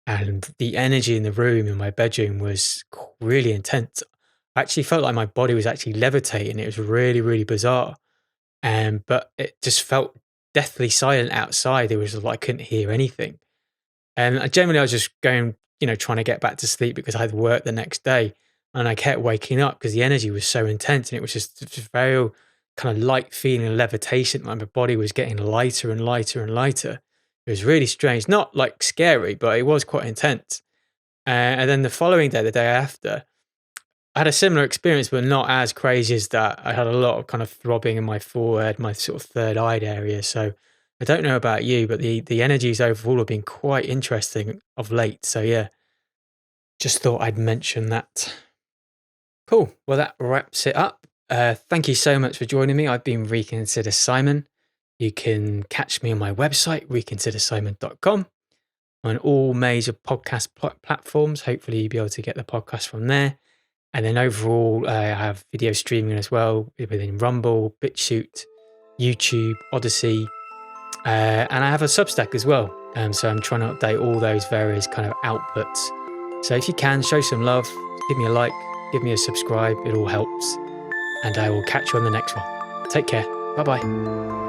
And the energy in the room, in my bedroom, was really intense. I actually felt like my body was actually levitating. It was really, really bizarre. But it just felt deathly silent outside. It was like I couldn't hear anything. And generally I was just going, trying to get back to sleep because I had work the next day. And I kept waking up because the energy was so intense. And it was just very kind of light feeling of levitation. Like my body was getting lighter and lighter and lighter. It was really strange, not like scary, but it was quite intense. And then the following day, the day after, I had a similar experience, but not as crazy as that. I had a lot of kind of throbbing in my forehead, my sort of third eye area. So I don't know about you, but the energies overall have been quite interesting of late. So yeah, just thought I'd mention that. Cool. Well, that wraps it up. Thank you so much for joining me. I've been Reconsider Simon. You can catch me on my website, reconsidersimon.com, on all major podcast platforms. Hopefully you'll be able to get the podcast from there. And then overall, I have video streaming as well within Rumble, BitChute, YouTube, Odyssey, and I have a Substack as well. So I'm trying to update all those various kind of outputs. So if you can, show some love, give me a like, give me a subscribe. It all helps. And I will catch you on the next one. Take care. Bye-bye.